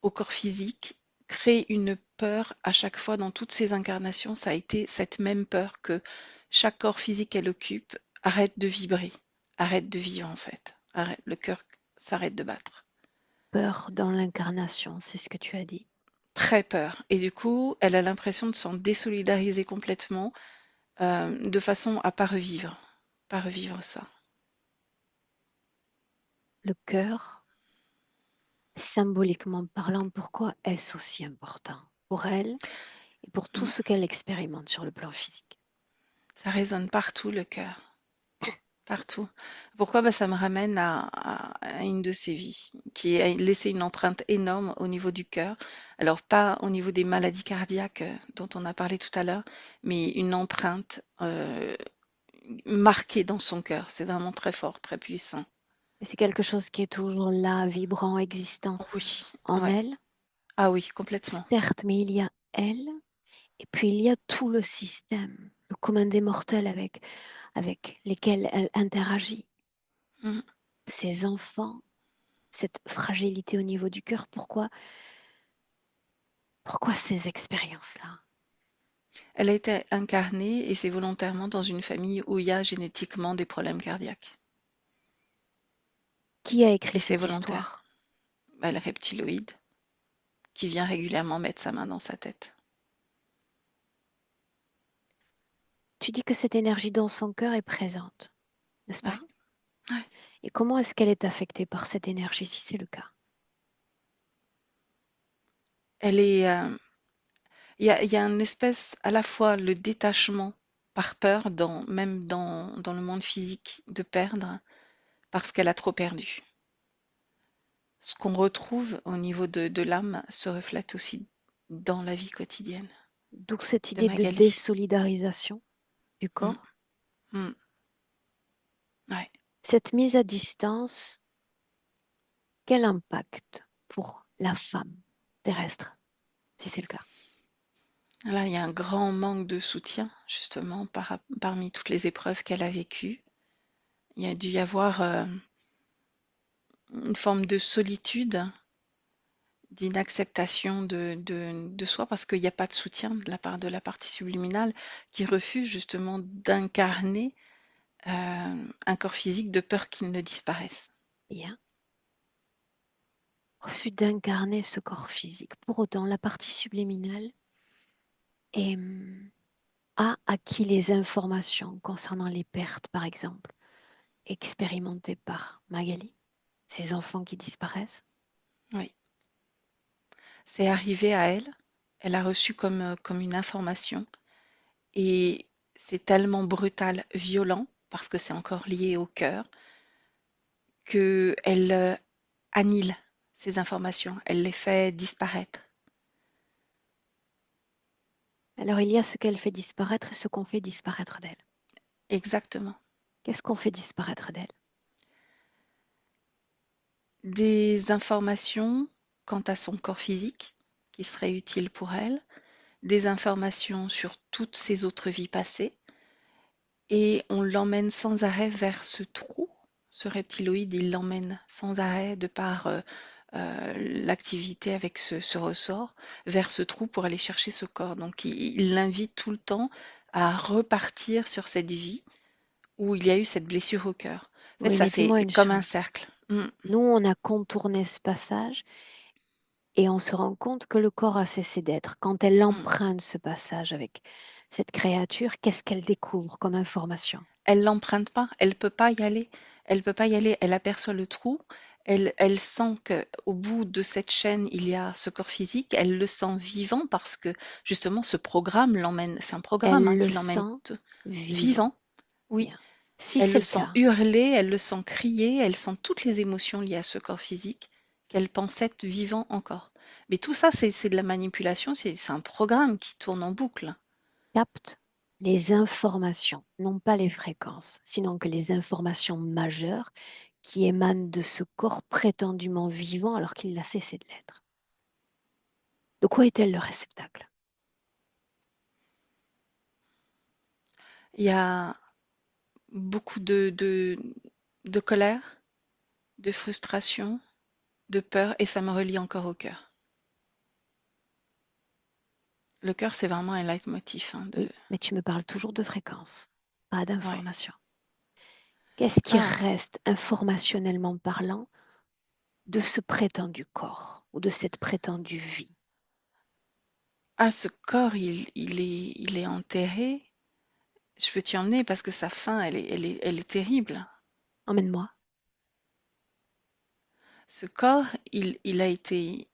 [SPEAKER 3] au corps physique crée une peur à chaque fois dans toutes ces incarnations. Ça a été cette même peur que chaque corps physique qu'elle occupe arrête de vibrer, arrête de vivre en fait. Arrête, le cœur s'arrête de battre.
[SPEAKER 1] Peur dans l'incarnation, c'est ce que tu as dit.
[SPEAKER 3] Très peur. Et du coup, elle a l'impression de s'en désolidariser complètement, de façon à pas revivre ça.
[SPEAKER 1] Le cœur, symboliquement parlant, pourquoi est-ce aussi important pour elle et pour tout
[SPEAKER 3] Mm.
[SPEAKER 1] ce qu'elle expérimente sur le plan physique?
[SPEAKER 3] Ça résonne partout le cœur. Partout. Pourquoi? Bah, ça me ramène à une de ses vies, qui a laissé une empreinte énorme au niveau du cœur. Alors pas au niveau des maladies cardiaques dont on a parlé tout à l'heure, mais une empreinte marquée dans son cœur. C'est vraiment très fort, très puissant.
[SPEAKER 1] Et c'est quelque chose qui est toujours là, vibrant, existant
[SPEAKER 3] Oui,
[SPEAKER 1] en
[SPEAKER 3] ouais.
[SPEAKER 1] elle,
[SPEAKER 3] Ah oui, complètement.
[SPEAKER 1] certes, mais il y a elle, et puis il y a tout le système, le commun des mortels avec lesquels elle interagit.
[SPEAKER 3] Mm.
[SPEAKER 1] Ses enfants, cette fragilité au niveau du cœur, pourquoi ces expériences-là?
[SPEAKER 3] Elle a été incarnée et c'est volontairement dans une famille où il y a génétiquement des problèmes cardiaques.
[SPEAKER 1] Qui a
[SPEAKER 3] Et
[SPEAKER 1] écrit
[SPEAKER 3] c'est
[SPEAKER 1] cette
[SPEAKER 3] volontaire.
[SPEAKER 1] histoire?
[SPEAKER 3] Bah, le reptiloïde qui vient régulièrement mettre sa main dans sa tête.
[SPEAKER 1] Tu dis que cette énergie dans son cœur est présente, n'est-ce
[SPEAKER 3] Ouais,
[SPEAKER 1] pas?
[SPEAKER 3] ouais.
[SPEAKER 1] Et comment est-ce qu'elle est affectée par cette énergie, si c'est le cas?
[SPEAKER 3] Elle est, il y a une espèce, à la fois le détachement par peur, même dans le monde physique, de perdre parce qu'elle a trop perdu. Ce qu'on retrouve au niveau de l'âme se reflète aussi dans la vie quotidienne
[SPEAKER 1] D'où cette
[SPEAKER 3] de
[SPEAKER 1] idée de
[SPEAKER 3] Magali.
[SPEAKER 1] désolidarisation du
[SPEAKER 3] Mm,
[SPEAKER 1] corps,
[SPEAKER 3] mm, ouais.
[SPEAKER 1] cette mise à distance, quel impact pour la femme terrestre, si c'est le cas?
[SPEAKER 3] Là, il y a un grand manque de soutien, justement, parmi toutes les épreuves qu'elle a vécues. Il y a dû y avoir une forme de solitude, d'inacceptation de soi parce qu'il n'y a pas de soutien de la part de la partie subliminale qui refuse justement d'incarner un corps physique de peur qu'il ne disparaisse.
[SPEAKER 1] Bien. refus d'incarner ce corps physique. Pour autant, la partie subliminale est, a acquis les informations concernant les pertes, par exemple, expérimentées par Magali, ces enfants qui disparaissent.
[SPEAKER 3] Oui, c'est arrivé à elle. Elle a reçu comme une information et c'est tellement brutal, violent, parce que c'est encore lié au cœur, qu'elle annule ces informations, elle les fait disparaître.
[SPEAKER 1] Alors il y a ce qu'elle fait disparaître et ce qu'on fait disparaître d'elle.
[SPEAKER 3] Exactement.
[SPEAKER 1] Qu'est-ce qu'on fait disparaître d'elle?
[SPEAKER 3] Des informations quant à son corps physique qui seraient utiles pour elle, des informations sur toutes ses autres vies passées, et on l'emmène sans arrêt vers ce trou. Ce reptiloïde, il l'emmène sans arrêt de par l'activité avec ce ressort vers ce trou pour aller chercher ce corps. Donc il l'invite tout le temps à repartir sur cette vie où il y a eu cette blessure au cœur. En fait,
[SPEAKER 1] Oui,
[SPEAKER 3] ça
[SPEAKER 1] mais
[SPEAKER 3] fait
[SPEAKER 1] dis-moi une
[SPEAKER 3] comme un
[SPEAKER 1] chose.
[SPEAKER 3] cercle. Mm.
[SPEAKER 1] Nous, on a contourné ce passage et on se rend compte que le corps a cessé d'être. Quand elle
[SPEAKER 3] Mm.
[SPEAKER 1] emprunte ce passage avec cette créature, qu'est-ce qu'elle découvre comme information?
[SPEAKER 3] Elle l'emprunte pas, elle peut pas y aller. Elle peut pas y aller. Elle aperçoit le trou. Elle sent que au bout de cette chaîne, il y a ce corps physique. Elle le sent vivant parce que justement ce programme l'emmène. C'est un programme
[SPEAKER 1] Elle le
[SPEAKER 3] qui l'emmène
[SPEAKER 1] sent vivant.
[SPEAKER 3] vivant. Oui,
[SPEAKER 1] Bien. Si
[SPEAKER 3] elle
[SPEAKER 1] c'est
[SPEAKER 3] le
[SPEAKER 1] le
[SPEAKER 3] sent
[SPEAKER 1] cas,
[SPEAKER 3] hurler, elle le sent crier, elle sent toutes les émotions liées à ce corps physique qu'elle pense être vivant encore. Mais tout ça, c'est de la manipulation. C'est un programme qui tourne en boucle.
[SPEAKER 1] capte les informations, non pas les fréquences, sinon que les informations majeures qui émanent de ce corps prétendument vivant alors qu'il a cessé de l'être. De quoi est-elle le réceptacle?
[SPEAKER 3] Il y a beaucoup de colère, de frustration, de peur, et ça me relie encore au cœur. Le cœur, c'est vraiment un leitmotiv, hein,
[SPEAKER 1] Oui, mais tu me parles toujours de fréquences, pas
[SPEAKER 3] ouais.
[SPEAKER 1] d'informations. Qu'est-ce qui
[SPEAKER 3] Ah,
[SPEAKER 1] reste informationnellement parlant de ce prétendu corps ou de cette prétendue vie?
[SPEAKER 3] ah, ce corps, il est enterré. Je peux t'y emmener parce que sa fin, elle est terrible.
[SPEAKER 1] Emmène-moi.
[SPEAKER 3] Ce corps, il a été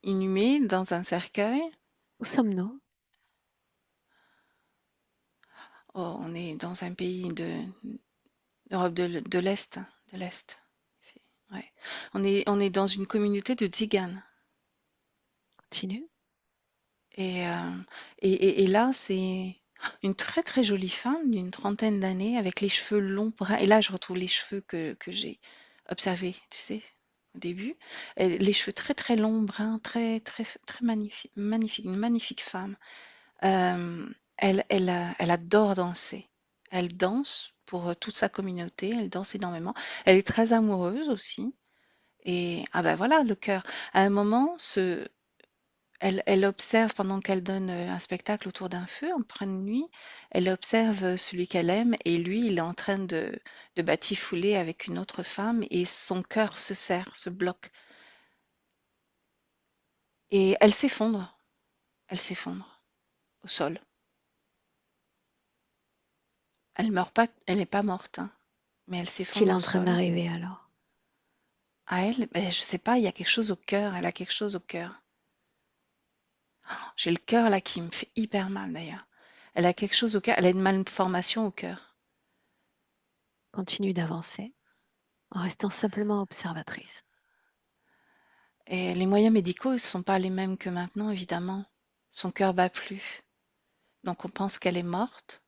[SPEAKER 3] inhumé dans un cercueil.
[SPEAKER 1] Où sommes-nous?
[SPEAKER 3] Oh, on est dans un pays d'Europe de l'Est, de l'Est. Ouais. On est dans une communauté de tziganes.
[SPEAKER 1] Continue.
[SPEAKER 3] Et, et là, c'est une très très jolie femme d'une trentaine d'années avec les cheveux longs bruns. Et là, je retrouve les cheveux que j'ai observés, tu sais, au début. Et les cheveux très très longs, bruns, très très très magnifique, magnifique, une magnifique femme. Elle adore danser. Elle danse pour toute sa communauté. Elle danse énormément. Elle est très amoureuse aussi. Et ah ben voilà, le cœur. À un moment, elle observe pendant qu'elle donne un spectacle autour d'un feu en pleine nuit, elle observe celui qu'elle aime et lui, il est en train de batifouler avec une autre femme et son cœur se serre, se bloque. Et elle s'effondre au sol. Elle meurt pas, elle n'est pas morte, hein, mais elle
[SPEAKER 1] Qu'est-il
[SPEAKER 3] s'effondre au
[SPEAKER 1] en train
[SPEAKER 3] sol.
[SPEAKER 1] d'arriver alors?
[SPEAKER 3] À elle, ben, je sais pas, il y a quelque chose au cœur, elle a quelque chose au cœur. J'ai le cœur là qui me fait hyper mal d'ailleurs. Elle a quelque chose au cœur, elle a une malformation au cœur.
[SPEAKER 1] Continue d'avancer en restant simplement observatrice.
[SPEAKER 3] Et les moyens médicaux ne sont pas les mêmes que maintenant, évidemment. Son cœur bat plus. Donc on pense qu'elle est morte.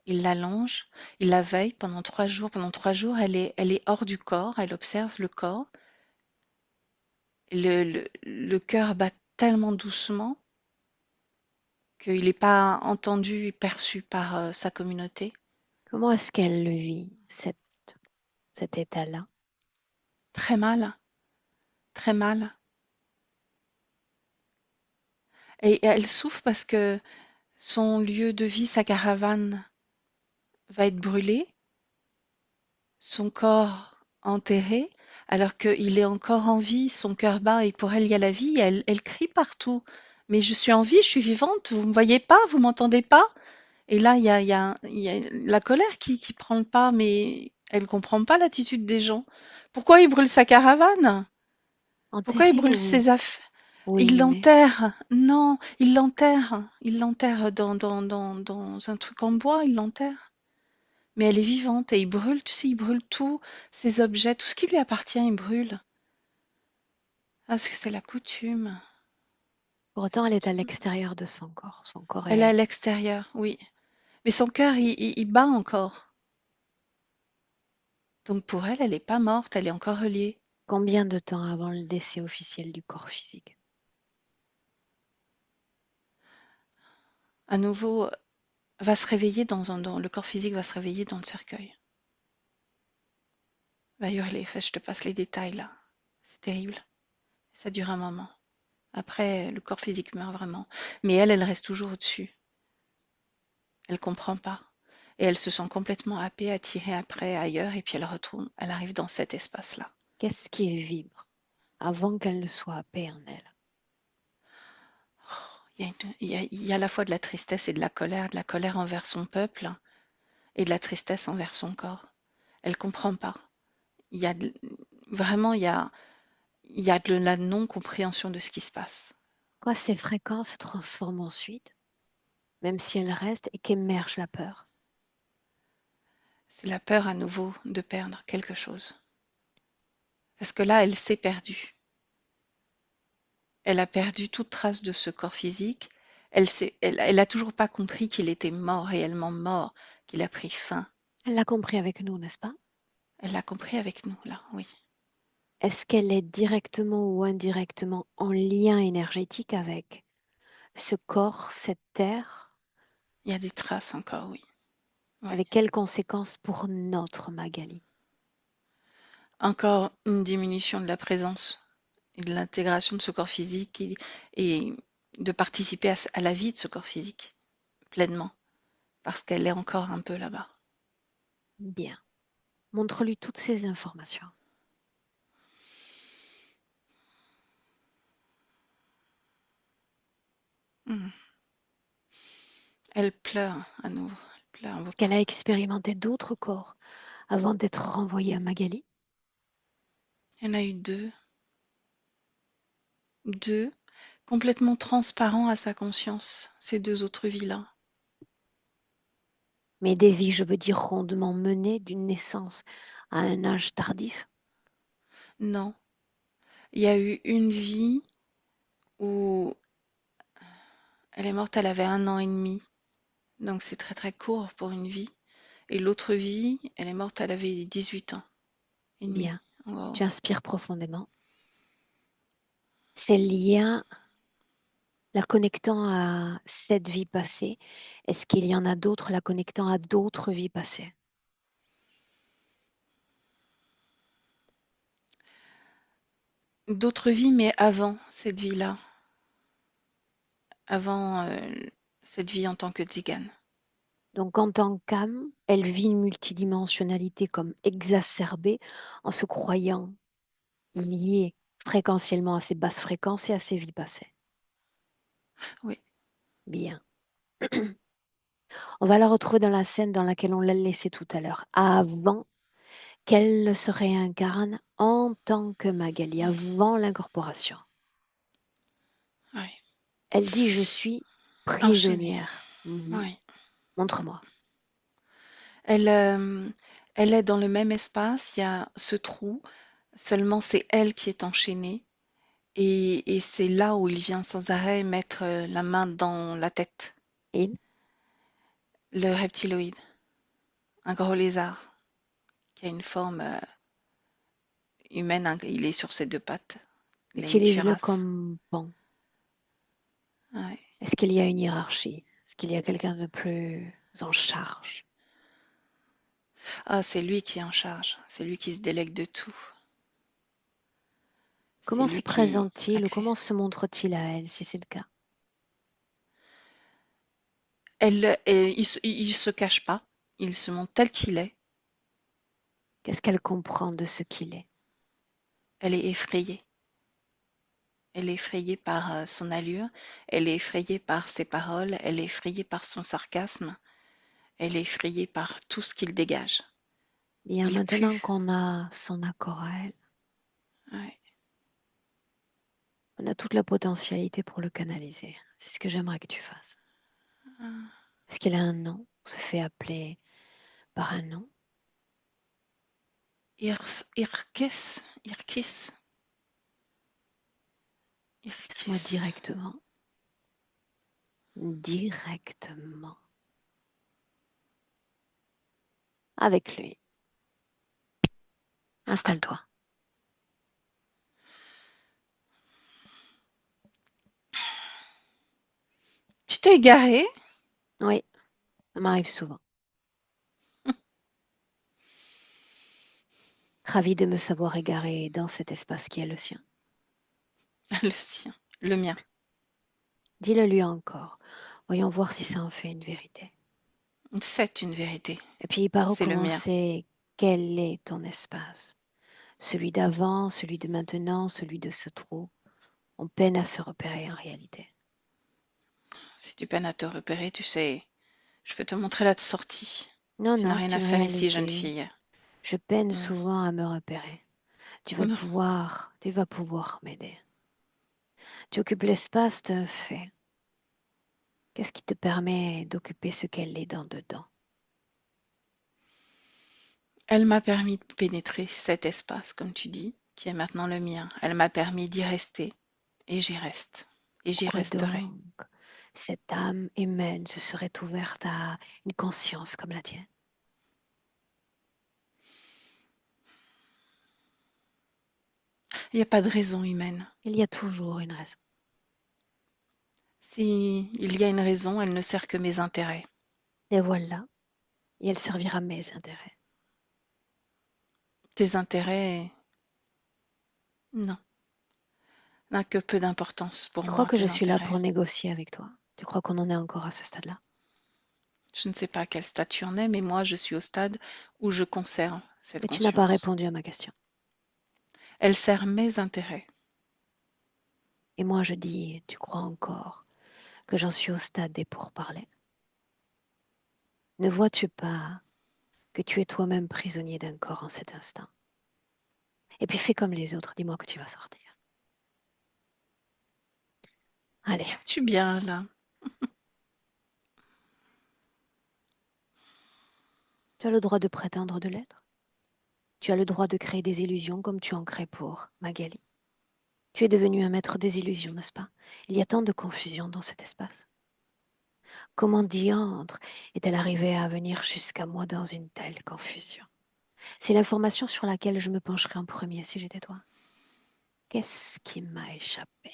[SPEAKER 3] Il l'allonge, il la veille pendant 3 jours. Pendant 3 jours, elle est hors du corps, elle observe le corps. Le cœur bat tellement doucement qu'il n'est pas entendu et perçu par sa communauté.
[SPEAKER 1] Comment est-ce qu'elle le vit, cet état-là?
[SPEAKER 3] Très mal, très mal. Et elle souffre parce que son lieu de vie, sa caravane, va être brûlée, son corps enterré. alors qu'il est encore en vie, son cœur bat et pour elle, il y a la vie, elle crie partout. Mais je suis en vie, je suis vivante, vous me voyez pas, vous m'entendez pas? Et là, il y a la colère qui prend le pas, mais elle comprend pas l'attitude des gens. Pourquoi il brûle sa caravane? Pourquoi il
[SPEAKER 1] Enterré
[SPEAKER 3] brûle
[SPEAKER 1] ou...
[SPEAKER 3] ses affaires? Il
[SPEAKER 1] Oui, mais
[SPEAKER 3] l'enterre. Non, il l'enterre. Il l'enterre dans un truc en bois, il l'enterre. Mais elle est vivante et il brûle, tu sais, il brûle tous ses objets, tout ce qui lui appartient, il brûle. Ah, parce que c'est la coutume.
[SPEAKER 1] pour autant, elle est à l'extérieur de son corps. Son corps
[SPEAKER 3] Elle est à
[SPEAKER 1] est...
[SPEAKER 3] l'extérieur, oui. Mais son cœur, il bat encore. Donc pour elle, elle n'est pas morte, elle est encore reliée.
[SPEAKER 1] Combien de temps avant le décès officiel du corps physique?
[SPEAKER 3] À nouveau, va se réveiller le corps physique va se réveiller dans le cercueil. Va hurler, enfin, je te passe les détails là. C'est terrible. Ça dure un moment. Après, le corps physique meurt vraiment. Mais elle reste toujours au-dessus. Elle comprend pas. Et elle se sent complètement happée, attirée après ailleurs, et puis elle retourne, elle arrive dans cet espace-là.
[SPEAKER 1] Qu'est-ce qui vibre avant qu'elle ne soit paix en elle?
[SPEAKER 3] Il y a à la fois de la tristesse et de la colère envers son peuple et de la tristesse envers son corps. Elle comprend pas. Il y a de- Vraiment, il y a de la non-compréhension de ce qui se passe.
[SPEAKER 1] Quand ces fréquences se transforment ensuite, même si elles restent et qu'émerge la peur.
[SPEAKER 3] C'est la peur à nouveau de perdre quelque chose. Parce que là, elle s'est perdue. Elle a perdu toute trace de ce corps physique. Elle a toujours pas compris qu'il était mort, réellement mort, qu'il a pris fin.
[SPEAKER 1] Elle l'a compris avec nous, n'est-ce pas?
[SPEAKER 3] Elle l'a compris avec nous, là, oui.
[SPEAKER 1] Est-ce qu'elle est directement ou indirectement en lien énergétique avec ce corps, cette terre?
[SPEAKER 3] Il y a des traces encore, oui. Ouais.
[SPEAKER 1] Avec quelles conséquences pour notre Magali?
[SPEAKER 3] Encore une diminution de la présence et de l'intégration de ce corps physique et de participer à la vie de ce corps physique pleinement, parce qu'elle est encore un peu là-bas.
[SPEAKER 1] Bien. Montre-lui toutes ces informations.
[SPEAKER 3] Mhm. Elle pleure à nouveau, elle pleure
[SPEAKER 1] Est-ce
[SPEAKER 3] beaucoup.
[SPEAKER 1] qu'elle a expérimenté d'autres corps avant d'être renvoyée à Magali?
[SPEAKER 3] Il y en a eu deux, complètement transparents à sa conscience, ces deux autres vies-là.
[SPEAKER 1] Mais des vies, je veux dire, rondement menées d'une naissance à un âge tardif?
[SPEAKER 3] Non, il y a eu une vie où elle est morte, elle avait 1 an et demi, donc c'est très très court pour une vie. Et l'autre vie, elle est morte, elle avait 18 ans et demi.
[SPEAKER 1] Bien.
[SPEAKER 3] Wow.
[SPEAKER 1] Tu inspires profondément. Ces liens la connectant à cette vie passée, est-ce qu'il y en a d'autres la connectant à d'autres vies passées?
[SPEAKER 3] D'autres vies, mais avant cette vie-là, avant cette vie en tant que tzigane.
[SPEAKER 1] Donc en tant qu'âme, elle vit une multidimensionnalité comme exacerbée en se croyant liée fréquentiellement à ses basses fréquences et à ses vies passées.
[SPEAKER 3] Oui,
[SPEAKER 1] Bien. On va la retrouver dans la scène dans laquelle on l'a laissée tout à l'heure, avant qu'elle ne se réincarne en tant que Magali, avant l'incorporation.
[SPEAKER 3] oui.
[SPEAKER 1] Elle dit, je suis
[SPEAKER 3] Enchaînée.
[SPEAKER 1] prisonnière. Mhm.
[SPEAKER 3] Oui.
[SPEAKER 1] Montre-moi.
[SPEAKER 3] Elle, elle est dans le même espace, il y a ce trou, seulement c'est elle qui est enchaînée. Et c'est là où il vient sans arrêt mettre la main dans la tête.
[SPEAKER 1] Et
[SPEAKER 3] Le reptiloïde, un gros lézard qui a une forme humaine, hein, il est sur ses deux pattes. Il a une
[SPEAKER 1] utilise-le
[SPEAKER 3] cuirasse.
[SPEAKER 1] comme bon.
[SPEAKER 3] Ouais.
[SPEAKER 1] Est-ce qu'il y a une hiérarchie? Est-ce qu'il y a quelqu'un de plus en charge?
[SPEAKER 3] Ah, c'est lui qui est en charge, c'est lui qui se délègue de tout. C'est
[SPEAKER 1] Comment se
[SPEAKER 3] lui qui a
[SPEAKER 1] présente-t-il ou
[SPEAKER 3] créé.
[SPEAKER 1] comment se montre-t-il à elle, si c'est le cas?
[SPEAKER 3] Il se cache pas, il se montre tel qu'il est.
[SPEAKER 1] Qu'est-ce qu'elle comprend de ce qu'il est?
[SPEAKER 3] Elle est effrayée. Elle est effrayée par son allure, elle est effrayée par ses paroles, elle est effrayée par son sarcasme, elle est effrayée par tout ce qu'il dégage.
[SPEAKER 1] Bien,
[SPEAKER 3] Il
[SPEAKER 1] maintenant
[SPEAKER 3] pue.
[SPEAKER 1] qu'on a son accord à elle,
[SPEAKER 3] Ouais.
[SPEAKER 1] on a toute la potentialité pour le canaliser. C'est ce que j'aimerais que tu fasses. Est-ce qu'il a un nom? On se fait appeler par un nom?
[SPEAKER 3] Irkis, Irkis,
[SPEAKER 1] Dis-moi
[SPEAKER 3] Irkis.
[SPEAKER 1] directement. Directement. Avec lui. Installe-toi.
[SPEAKER 3] Tu t'es égaré?
[SPEAKER 1] Oui, ça m'arrive souvent. Ravi de me savoir égaré dans cet espace qui est le sien.
[SPEAKER 3] Le sien, le mien.
[SPEAKER 1] Dis-le lui encore. Voyons voir si ça en fait une vérité.
[SPEAKER 3] C'est une vérité.
[SPEAKER 1] Et puis, par
[SPEAKER 3] C'est le mien.
[SPEAKER 1] recommencer, quel est ton espace? Celui d'avant, celui de maintenant, celui de ce trou. On peine à se repérer en réalité.
[SPEAKER 3] Si tu peines à te repérer, tu sais, je peux te montrer la sortie.
[SPEAKER 1] Non,
[SPEAKER 3] Tu n'as
[SPEAKER 1] non,
[SPEAKER 3] rien
[SPEAKER 1] c'est
[SPEAKER 3] à
[SPEAKER 1] une
[SPEAKER 3] faire ici, jeune
[SPEAKER 1] réalité.
[SPEAKER 3] fille.
[SPEAKER 1] Je peine
[SPEAKER 3] Hmm.
[SPEAKER 1] souvent à me repérer.
[SPEAKER 3] Non.
[SPEAKER 1] Tu vas pouvoir m'aider. Tu occupes l'espace d'un fait. Qu'est-ce qui te permet d'occuper ce qu'elle est dans dedans?
[SPEAKER 3] Elle m'a permis de pénétrer cet espace, comme tu dis, qui est maintenant le mien. Elle m'a permis d'y rester. Et j'y reste. Et j'y
[SPEAKER 1] Pourquoi
[SPEAKER 3] resterai.
[SPEAKER 1] donc cette âme humaine se serait ouverte à une conscience comme la tienne?
[SPEAKER 3] Il n'y a pas de raison humaine.
[SPEAKER 1] Il y a toujours une raison.
[SPEAKER 3] Si il y a une raison, elle ne sert que mes intérêts.
[SPEAKER 1] Et voilà, et elle servira mes intérêts.
[SPEAKER 3] Tes intérêts, non, n'a que peu d'importance pour
[SPEAKER 1] Tu crois
[SPEAKER 3] moi,
[SPEAKER 1] que je
[SPEAKER 3] tes
[SPEAKER 1] suis là
[SPEAKER 3] intérêts.
[SPEAKER 1] pour négocier avec toi? Tu crois qu'on en est encore à ce stade-là?
[SPEAKER 3] Je ne sais pas à quel stade tu en es, mais moi, je suis au stade où je conserve cette
[SPEAKER 1] Mais tu n'as pas
[SPEAKER 3] conscience.
[SPEAKER 1] répondu à ma question.
[SPEAKER 3] Elle sert mes intérêts.
[SPEAKER 1] Et moi je dis, tu crois encore que j'en suis au stade des pourparlers? Ne vois-tu pas que tu es toi-même prisonnier d'un corps en cet instant? Et puis fais comme les autres, dis-moi que tu vas sortir. Allez,
[SPEAKER 3] Je suis bien là.
[SPEAKER 1] tu as le droit de prétendre de l'être. Tu as le droit de créer des illusions comme tu en crées pour Magali. Tu es devenu un maître des illusions, n'est-ce pas? Il y a tant de confusion dans cet espace. Comment diantre est-elle arrivée à venir jusqu'à moi dans une telle confusion? C'est l'information sur laquelle je me pencherais en premier si j'étais toi. Qu'est-ce qui m'a échappé?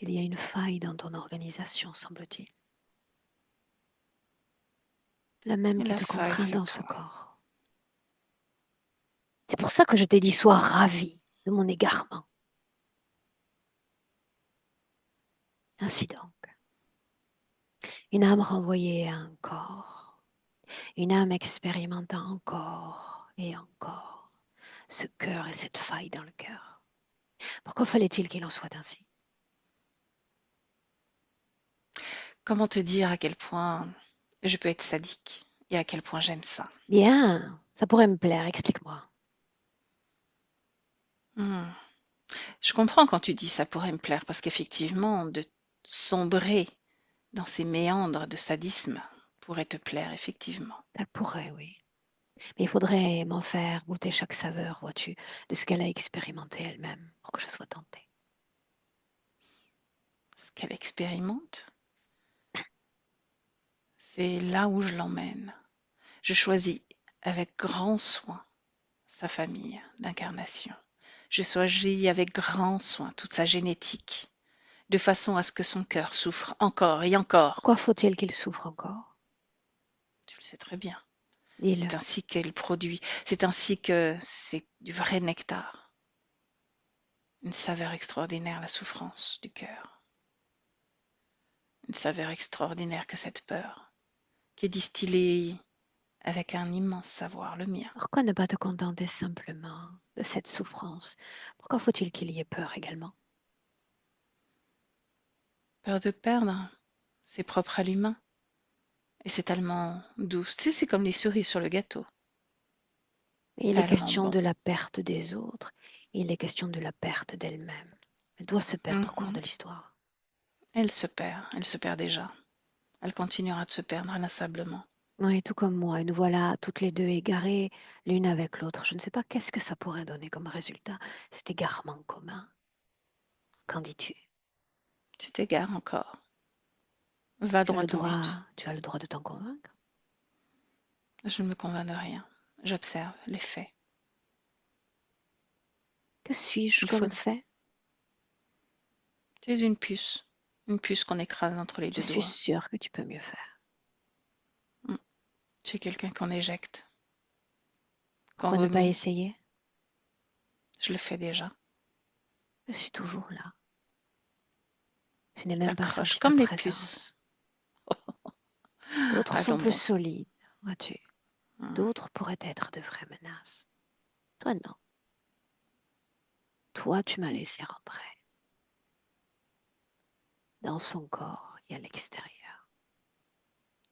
[SPEAKER 1] Il y a une faille dans ton organisation, semble-t-il. La même
[SPEAKER 3] Et
[SPEAKER 1] qui
[SPEAKER 3] la
[SPEAKER 1] te
[SPEAKER 3] faille,
[SPEAKER 1] contraint
[SPEAKER 3] c'est
[SPEAKER 1] dans ce
[SPEAKER 3] toi.
[SPEAKER 1] corps. C'est pour ça que je t'ai dit, sois ravi de mon égarement. Ainsi donc, une âme renvoyée à un corps, une âme expérimentant encore et encore ce cœur et cette faille dans le cœur. Pourquoi fallait-il qu'il en soit ainsi?
[SPEAKER 3] Comment te dire à quel point je peux être sadique et à quel point j'aime ça?
[SPEAKER 1] Bien, ça pourrait me plaire, explique-moi.
[SPEAKER 3] Hmm. Je comprends quand tu dis ça pourrait me plaire, parce qu'effectivement, de sombrer dans ces méandres de sadisme pourrait te plaire, effectivement.
[SPEAKER 1] Elle pourrait, oui. Mais il faudrait m'en faire goûter chaque saveur, vois-tu, de ce qu'elle a expérimenté elle-même, pour que je sois tentée.
[SPEAKER 3] Ce qu'elle expérimente, c'est là où je l'emmène. Je choisis avec grand soin sa famille d'incarnation. Je choisis avec grand soin toute sa génétique, de façon à ce que son cœur souffre encore et encore.
[SPEAKER 1] Pourquoi faut-il qu'il souffre encore?
[SPEAKER 3] Tu le sais très bien.
[SPEAKER 1] Dis-le.
[SPEAKER 3] C'est ainsi qu'elle produit, c'est ainsi que c'est du vrai nectar, une saveur extraordinaire, la souffrance du cœur, une saveur extraordinaire que cette peur, qui est distillée avec un immense savoir, le mien.
[SPEAKER 1] Pourquoi ne pas te contenter simplement de cette souffrance? Pourquoi faut-il qu'il y ait peur également?
[SPEAKER 3] Peur de perdre, c'est propre à l'humain. Et c'est tellement doux. Tu sais, c'est comme les cerises sur le gâteau.
[SPEAKER 1] Il est
[SPEAKER 3] Tellement
[SPEAKER 1] question
[SPEAKER 3] bon.
[SPEAKER 1] de la perte des autres, il est question de la perte d'elle-même. Elle doit se perdre au cours de
[SPEAKER 3] Mhm.
[SPEAKER 1] l'histoire.
[SPEAKER 3] Elle se perd déjà. Elle continuera de se perdre inlassablement.
[SPEAKER 1] Oui, tout comme moi, et nous voilà toutes les deux égarées l'une avec l'autre. Je ne sais pas qu'est-ce que ça pourrait donner comme résultat, cet égarement commun. Qu'en dis-tu?
[SPEAKER 3] Tu t'égares encore. Va
[SPEAKER 1] Tu as
[SPEAKER 3] droit
[SPEAKER 1] le
[SPEAKER 3] au
[SPEAKER 1] droit,
[SPEAKER 3] but.
[SPEAKER 1] tu as le droit de t'en convaincre.
[SPEAKER 3] Je ne me convainc de rien. J'observe les faits.
[SPEAKER 1] Que suis-je
[SPEAKER 3] Il faut.
[SPEAKER 1] comme fait?
[SPEAKER 3] Tu es une puce. Une puce qu'on écrase entre les
[SPEAKER 1] Je
[SPEAKER 3] deux
[SPEAKER 1] suis
[SPEAKER 3] doigts.
[SPEAKER 1] sûre que tu peux mieux faire.
[SPEAKER 3] Mm. Tu es quelqu'un qu'on éjecte, qu'on
[SPEAKER 1] Pourquoi ne pas
[SPEAKER 3] vomit.
[SPEAKER 1] essayer?
[SPEAKER 3] Je le fais déjà.
[SPEAKER 1] Je suis toujours là. Je n'ai
[SPEAKER 3] Tu
[SPEAKER 1] même pas
[SPEAKER 3] t'accroches
[SPEAKER 1] senti ta
[SPEAKER 3] comme les puces.
[SPEAKER 1] présence. D'autres sont
[SPEAKER 3] Allons
[SPEAKER 1] plus
[SPEAKER 3] bon.
[SPEAKER 1] solides, vois-tu.
[SPEAKER 3] Mm.
[SPEAKER 1] D'autres pourraient être de vraies menaces. Toi, non. Toi, tu m'as laissé rentrer. Dans son corps et à l'extérieur.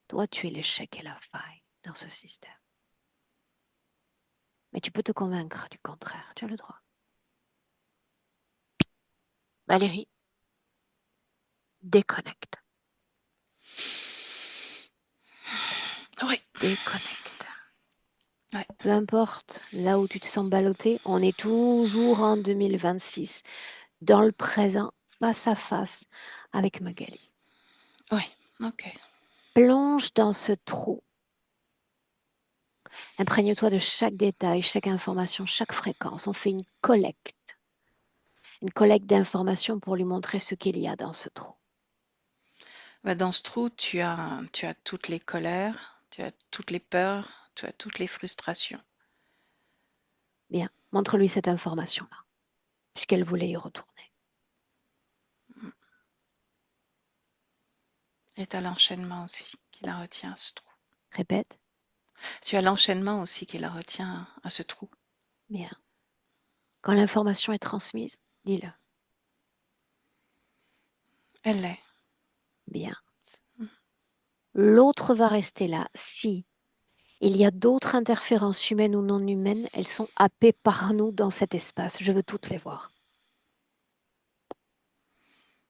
[SPEAKER 1] Toi, tu es l'échec et la faille dans ce système. Mais tu peux te convaincre du contraire, tu as le droit. Valérie, déconnecte.
[SPEAKER 3] Oui.
[SPEAKER 1] Déconnecte.
[SPEAKER 3] Ouais.
[SPEAKER 1] Peu importe là où tu te sens ballotté, on est toujours en 2026, dans le présent, face à face avec Magali.
[SPEAKER 3] Oui. Ok.
[SPEAKER 1] Plonge dans ce trou. Imprègne-toi de chaque détail, chaque information, chaque fréquence. On fait une collecte d'informations pour lui montrer ce qu'il y a dans ce trou.
[SPEAKER 3] Bah, dans ce trou, tu as toutes les colères, tu as toutes les peurs, tu as toutes les frustrations.
[SPEAKER 1] Bien, montre-lui cette information-là, puisqu'elle voulait y retourner.
[SPEAKER 3] Mm. Et tu as l'enchaînement aussi qui la retient à ce trou.
[SPEAKER 1] Répète.
[SPEAKER 3] Tu as l'enchaînement aussi qui la retient à ce trou.
[SPEAKER 1] Bien. Quand l'information est transmise, dis-le.
[SPEAKER 3] Elle l'est.
[SPEAKER 1] Bien.
[SPEAKER 3] Mm.
[SPEAKER 1] L'autre va rester là. Si il y a d'autres interférences humaines ou non humaines, elles sont happées par nous dans cet espace. Je veux toutes les voir.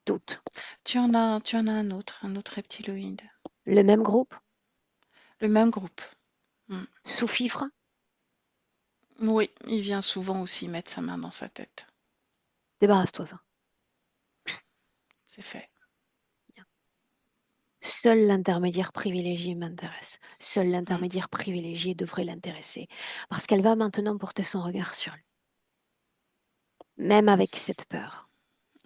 [SPEAKER 1] Toutes.
[SPEAKER 3] Tu en as un autre reptiloïde.
[SPEAKER 1] Le même groupe,
[SPEAKER 3] Le même groupe. Mm.
[SPEAKER 1] sous fifre.
[SPEAKER 3] Oui, il vient souvent aussi mettre sa main dans sa tête.
[SPEAKER 1] Débarrasse-toi-en.
[SPEAKER 3] C'est fait.
[SPEAKER 1] Seul l'intermédiaire privilégié m'intéresse. Seul
[SPEAKER 3] Mm.
[SPEAKER 1] l'intermédiaire privilégié devrait l'intéresser. Parce qu'elle va maintenant porter son regard sur lui. Même avec cette peur.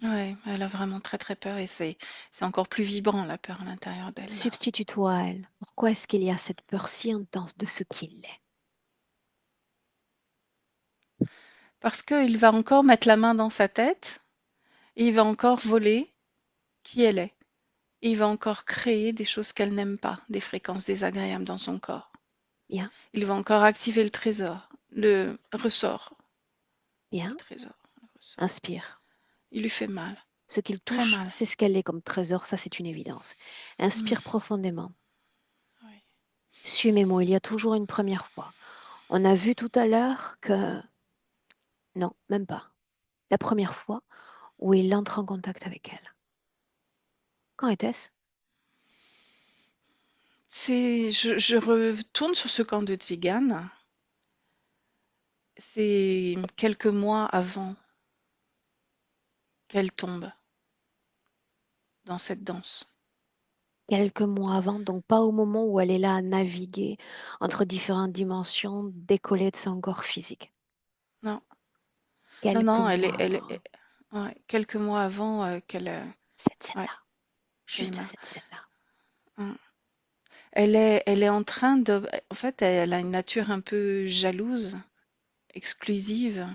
[SPEAKER 3] Ouais, elle a vraiment très très peur et c'est encore plus vibrant la peur à l'intérieur d'elle là.
[SPEAKER 1] Substitue-toi à elle. Pourquoi est-ce qu'il y a cette peur si intense de ce qu'il est?
[SPEAKER 3] Parce qu'il va encore mettre la main dans sa tête et il va encore voler qui elle est. Et il va encore créer des choses qu'elle n'aime pas, des fréquences désagréables dans son corps.
[SPEAKER 1] Bien,
[SPEAKER 3] Il va encore activer le trésor, le ressort, le
[SPEAKER 1] bien.
[SPEAKER 3] trésor, le ressort.
[SPEAKER 1] Inspire.
[SPEAKER 3] Il lui fait mal,
[SPEAKER 1] Ce qu'il
[SPEAKER 3] très
[SPEAKER 1] touche,
[SPEAKER 3] mal.
[SPEAKER 1] c'est ce qu'elle est comme trésor, ça c'est une évidence.
[SPEAKER 3] Mm.
[SPEAKER 1] Inspire profondément.
[SPEAKER 3] Oui.
[SPEAKER 1] Suis mes mots, il y a toujours une première fois. On a vu tout à l'heure que... Non, même pas. La première fois où il entre en contact avec elle. Quand était-ce?
[SPEAKER 3] Je retourne sur ce camp de Tzigane. C'est quelques mois avant qu'elle tombe dans cette danse.
[SPEAKER 1] Quelques mois avant, donc pas au moment où elle est là à naviguer entre différentes dimensions décollées de son corps physique.
[SPEAKER 3] Non, non,
[SPEAKER 1] Quelques
[SPEAKER 3] non,
[SPEAKER 1] mois
[SPEAKER 3] elle
[SPEAKER 1] avant.
[SPEAKER 3] est ouais, quelques mois avant qu'elle,
[SPEAKER 1] Cette
[SPEAKER 3] ouais,
[SPEAKER 1] scène-là.
[SPEAKER 3] qu'elle
[SPEAKER 1] Juste
[SPEAKER 3] meurt.
[SPEAKER 1] cette scène-là.
[SPEAKER 3] Mm. Elle est en train de, en fait, elle a une nature un peu jalouse, exclusive,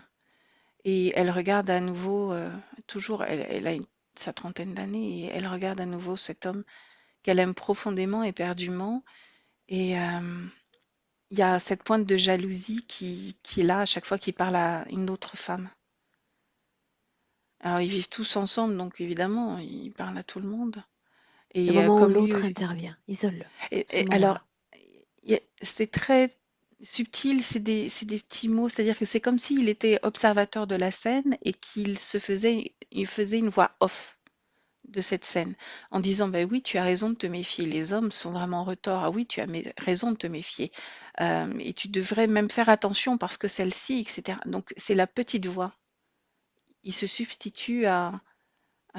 [SPEAKER 3] et elle regarde à nouveau, toujours, elle a sa trentaine d'années, et elle regarde à nouveau cet homme qu'elle aime profondément, éperdument, et il y a cette pointe de jalousie qui est là à chaque fois qu'il parle à une autre femme. Alors ils vivent tous ensemble, donc évidemment, ils parlent à tout le monde.
[SPEAKER 1] Le
[SPEAKER 3] Et
[SPEAKER 1] moment où
[SPEAKER 3] comme lui
[SPEAKER 1] l'autre
[SPEAKER 3] aussi.
[SPEAKER 1] intervient, isole-le. Ce
[SPEAKER 3] Alors,
[SPEAKER 1] moment-là.
[SPEAKER 3] c'est très subtil, c'est des petits mots, c'est-à-dire que c'est comme s'il était observateur de la scène et il faisait une voix off de cette scène en disant, ben oui, tu as raison de te méfier, les hommes sont vraiment en retort, ah oui, tu as raison de te méfier. Et tu devrais même faire attention parce que celle-ci, etc. Donc c'est la petite voix. Il se substitue à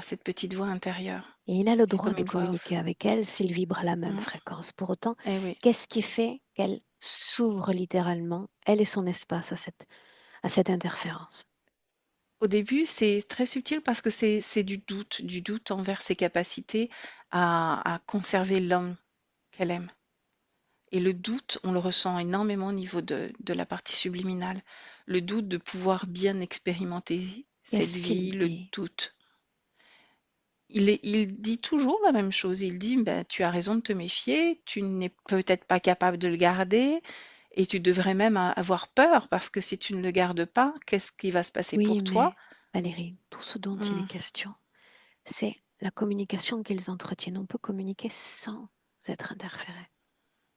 [SPEAKER 3] cette petite voix intérieure.
[SPEAKER 1] Et il a le
[SPEAKER 3] Il fait
[SPEAKER 1] droit
[SPEAKER 3] comme
[SPEAKER 1] de
[SPEAKER 3] une voix
[SPEAKER 1] communiquer
[SPEAKER 3] off.
[SPEAKER 1] avec elle s'il vibre à la même
[SPEAKER 3] Mm.
[SPEAKER 1] fréquence. Pour autant,
[SPEAKER 3] Eh oui.
[SPEAKER 1] qu'est-ce qui fait qu'elle s'ouvre littéralement, elle et son espace, à cette interférence?
[SPEAKER 3] Au début, c'est très subtil parce que c'est du doute envers ses capacités à conserver l'homme qu'elle aime. Et le doute, on le ressent énormément au niveau de la partie subliminale. Le doute de pouvoir bien expérimenter cette
[SPEAKER 1] Qu'est-ce
[SPEAKER 3] vie,
[SPEAKER 1] qu'il
[SPEAKER 3] le
[SPEAKER 1] dit?
[SPEAKER 3] doute. Il dit toujours la même chose. Il dit, ben, tu as raison de te méfier, tu n'es peut-être pas capable de le garder et tu devrais même avoir peur parce que si tu ne le gardes pas, qu'est-ce qui va se passer
[SPEAKER 1] Oui,
[SPEAKER 3] pour toi?
[SPEAKER 1] mais Valérie, tout ce dont il est
[SPEAKER 3] Hmm.
[SPEAKER 1] question, c'est la communication qu'ils entretiennent. On peut communiquer sans être interféré.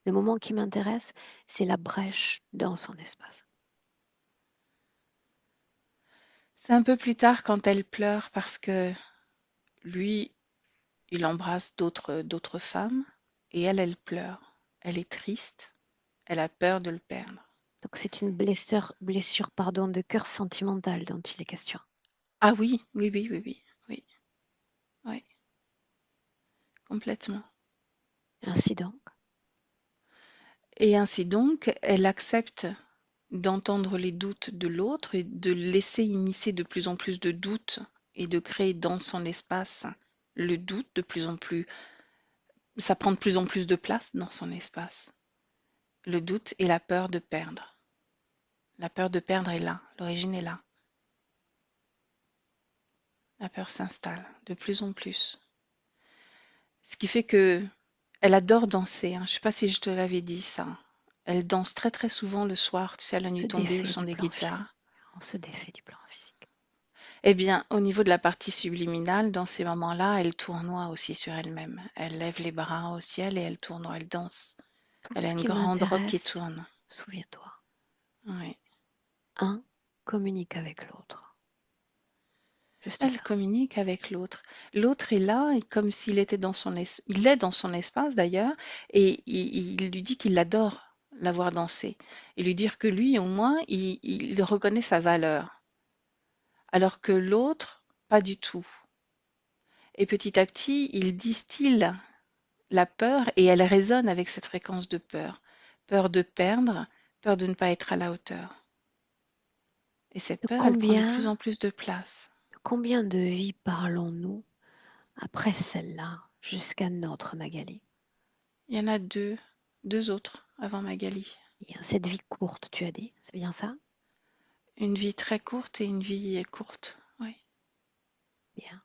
[SPEAKER 1] Le moment qui m'intéresse, c'est la brèche dans son espace.
[SPEAKER 3] C'est un peu plus tard quand elle pleure parce que lui, il embrasse d'autres femmes et elle pleure. Elle est triste, elle a peur de le perdre.
[SPEAKER 1] Donc c'est une blessure, pardon, de cœur sentimentale dont il est question.
[SPEAKER 3] Ah oui, oui, oui, oui, oui, oui, oui, complètement.
[SPEAKER 1] Ainsi donc,
[SPEAKER 3] Et ainsi donc, elle accepte d'entendre les doutes de l'autre et de laisser immiscer de plus en plus de doutes et de créer dans son espace le doute de plus en plus, ça prend de plus en plus de place dans son espace. Le doute et la peur de perdre. La peur de perdre est là, l'origine est là. La peur s'installe de plus en plus. Ce qui fait que elle adore danser, hein. Je ne sais pas si je te l'avais dit ça. Elle danse très très souvent le soir, tu sais, à la
[SPEAKER 1] on se
[SPEAKER 3] nuit tombée au
[SPEAKER 1] défait
[SPEAKER 3] son
[SPEAKER 1] du
[SPEAKER 3] des
[SPEAKER 1] plan physique.
[SPEAKER 3] guitares.
[SPEAKER 1] On se défait du plan physique.
[SPEAKER 3] Eh bien, au niveau de la partie subliminale, dans ces moments-là, elle tournoie aussi sur elle-même. Elle lève les bras au ciel et elle tournoie, elle danse.
[SPEAKER 1] Tout
[SPEAKER 3] Elle a
[SPEAKER 1] ce
[SPEAKER 3] une
[SPEAKER 1] qui
[SPEAKER 3] grande robe qui
[SPEAKER 1] m'intéresse,
[SPEAKER 3] tourne.
[SPEAKER 1] souviens-toi,
[SPEAKER 3] Oui.
[SPEAKER 1] un communique avec l'autre. Juste
[SPEAKER 3] Elle
[SPEAKER 1] ça.
[SPEAKER 3] communique avec l'autre. L'autre est là, et comme s'il était il est dans son espace d'ailleurs, et il lui dit qu'il adore la voir danser. Et lui dire que lui, au moins, il reconnaît sa valeur. Alors que l'autre, pas du tout. Et petit à petit, il distille la peur et elle résonne avec cette fréquence de peur. Peur de perdre, peur de ne pas être à la hauteur. Et cette
[SPEAKER 1] De
[SPEAKER 3] peur, elle prend de plus
[SPEAKER 1] combien,
[SPEAKER 3] en plus de place.
[SPEAKER 1] de combien de vies parlons-nous après celle-là jusqu'à notre Magali?
[SPEAKER 3] Il y en a deux autres avant Magali.
[SPEAKER 1] Il y a cette vie courte, tu as dit, c'est bien ça?
[SPEAKER 3] Une vie très courte et une vie courte. Oui.
[SPEAKER 1] Bien.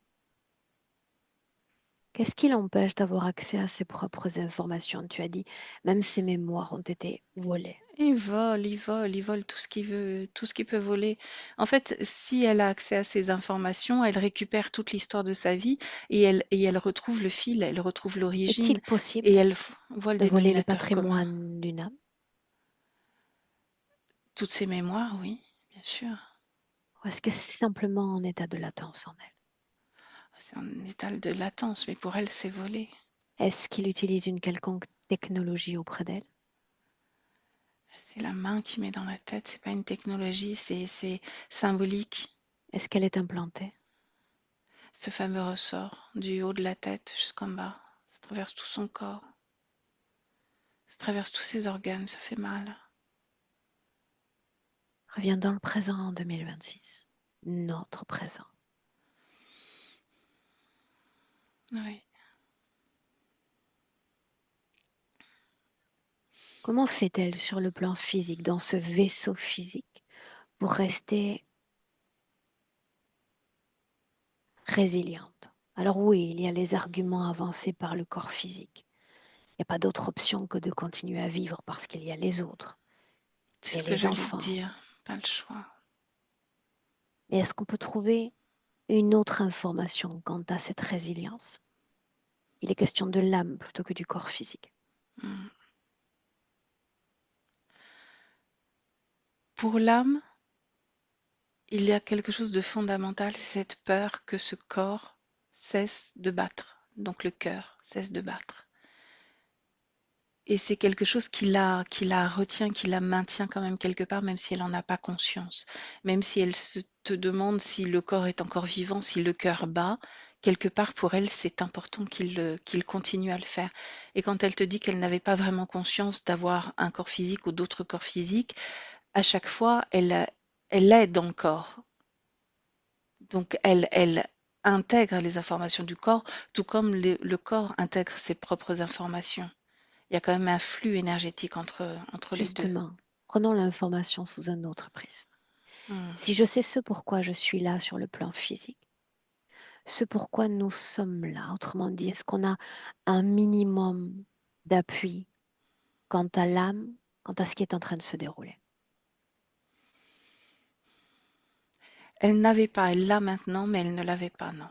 [SPEAKER 1] Qu'est-ce qui l'empêche d'avoir accès à ses propres informations? Tu as dit, même ses mémoires ont été volées.
[SPEAKER 3] Il vole tout ce qu'il veut, tout ce qu'il peut voler. En fait, si elle a accès à ces informations, elle récupère toute l'histoire de sa vie et elle retrouve le fil, elle retrouve
[SPEAKER 1] Est-il
[SPEAKER 3] l'origine et
[SPEAKER 1] possible
[SPEAKER 3] elle voit le
[SPEAKER 1] de voler le
[SPEAKER 3] dénominateur commun.
[SPEAKER 1] patrimoine d'une âme?
[SPEAKER 3] Toutes ses mémoires, oui, bien sûr.
[SPEAKER 1] Ou est-ce que c'est simplement en état de latence en elle?
[SPEAKER 3] C'est un état de latence, mais pour elle, c'est volé.
[SPEAKER 1] Est-ce qu'il utilise une quelconque technologie auprès d'elle?
[SPEAKER 3] C'est la main qui met dans la tête, c'est pas une technologie, c'est symbolique.
[SPEAKER 1] Est-ce qu'elle est implantée?
[SPEAKER 3] Ce fameux ressort du haut de la tête jusqu'en bas, ça traverse tout son corps, ça traverse tous ses organes, ça fait mal.
[SPEAKER 1] Reviens dans le présent en 2026. Notre présent.
[SPEAKER 3] Oui.
[SPEAKER 1] Comment fait-elle sur le plan physique, dans ce vaisseau physique, pour rester résiliente? Alors oui, il y a les arguments avancés par le corps physique, n'y a pas d'autre option que de continuer à vivre parce qu'il y a les autres
[SPEAKER 3] C'est
[SPEAKER 1] et
[SPEAKER 3] ce que
[SPEAKER 1] les
[SPEAKER 3] j'allais te
[SPEAKER 1] enfants.
[SPEAKER 3] dire. Pas le choix.
[SPEAKER 1] Mais est-ce qu'on peut trouver une autre information quant à cette résilience? Il est question de l'âme plutôt que du corps physique.
[SPEAKER 3] Mm. Pour l'âme, il y a quelque chose de fondamental, c'est cette peur que ce corps cesse de battre. Donc le cœur cesse de battre. Et c'est quelque chose qui la retient, qui la maintient quand même quelque part, même si elle n'en a pas conscience. Même si elle se te demande si le corps est encore vivant, si le cœur bat, quelque part pour elle, c'est important qu'il continue à le faire. Et quand elle te dit qu'elle n'avait pas vraiment conscience d'avoir un corps physique ou d'autres corps physiques, à chaque fois, elle aide dans le corps. Donc elle intègre les informations du corps, tout comme le corps intègre ses propres informations. Il y a quand même un flux énergétique entre les deux.
[SPEAKER 1] Justement, prenons l'information sous un autre prisme.
[SPEAKER 3] Hmm.
[SPEAKER 1] Si je sais ce pourquoi je suis là sur le plan physique, ce pourquoi nous sommes là, autrement dit, est-ce qu'on a un minimum d'appui quant à l'âme, quant à ce qui est en train de se dérouler?
[SPEAKER 3] Elle n'avait pas, elle l'a maintenant, mais elle ne l'avait pas, non.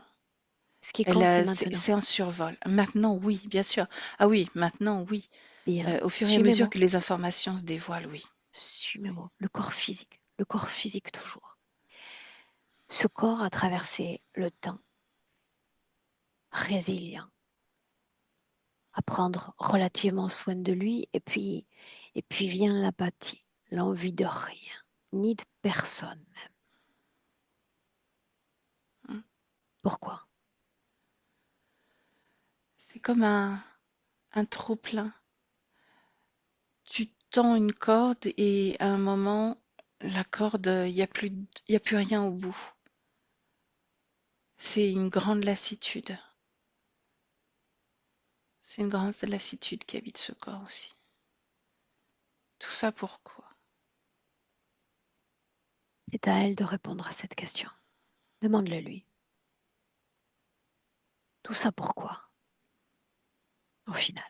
[SPEAKER 1] Ce qui compte, c'est maintenant.
[SPEAKER 3] C'est un survol. Maintenant, oui, bien sûr. Ah oui, maintenant, oui.
[SPEAKER 1] Bien,
[SPEAKER 3] Au fur et à
[SPEAKER 1] suis mes
[SPEAKER 3] mesure
[SPEAKER 1] mots,
[SPEAKER 3] que les informations se dévoilent, oui.
[SPEAKER 1] suis mes mots. Le corps physique toujours. Ce corps a traversé le temps, résilient, à prendre relativement soin de lui, et puis vient l'apathie, l'envie de rien, ni de personne même.
[SPEAKER 3] Hmm.
[SPEAKER 1] Pourquoi?
[SPEAKER 3] C'est comme un trop-plein. Tu tends une corde et à un moment, la corde, il y a plus rien au bout. C'est une grande lassitude. C'est une grande lassitude qui habite ce corps aussi. Tout ça pourquoi?
[SPEAKER 1] C'est à elle de répondre à cette question. Demande-le lui. Tout ça pourquoi, au final?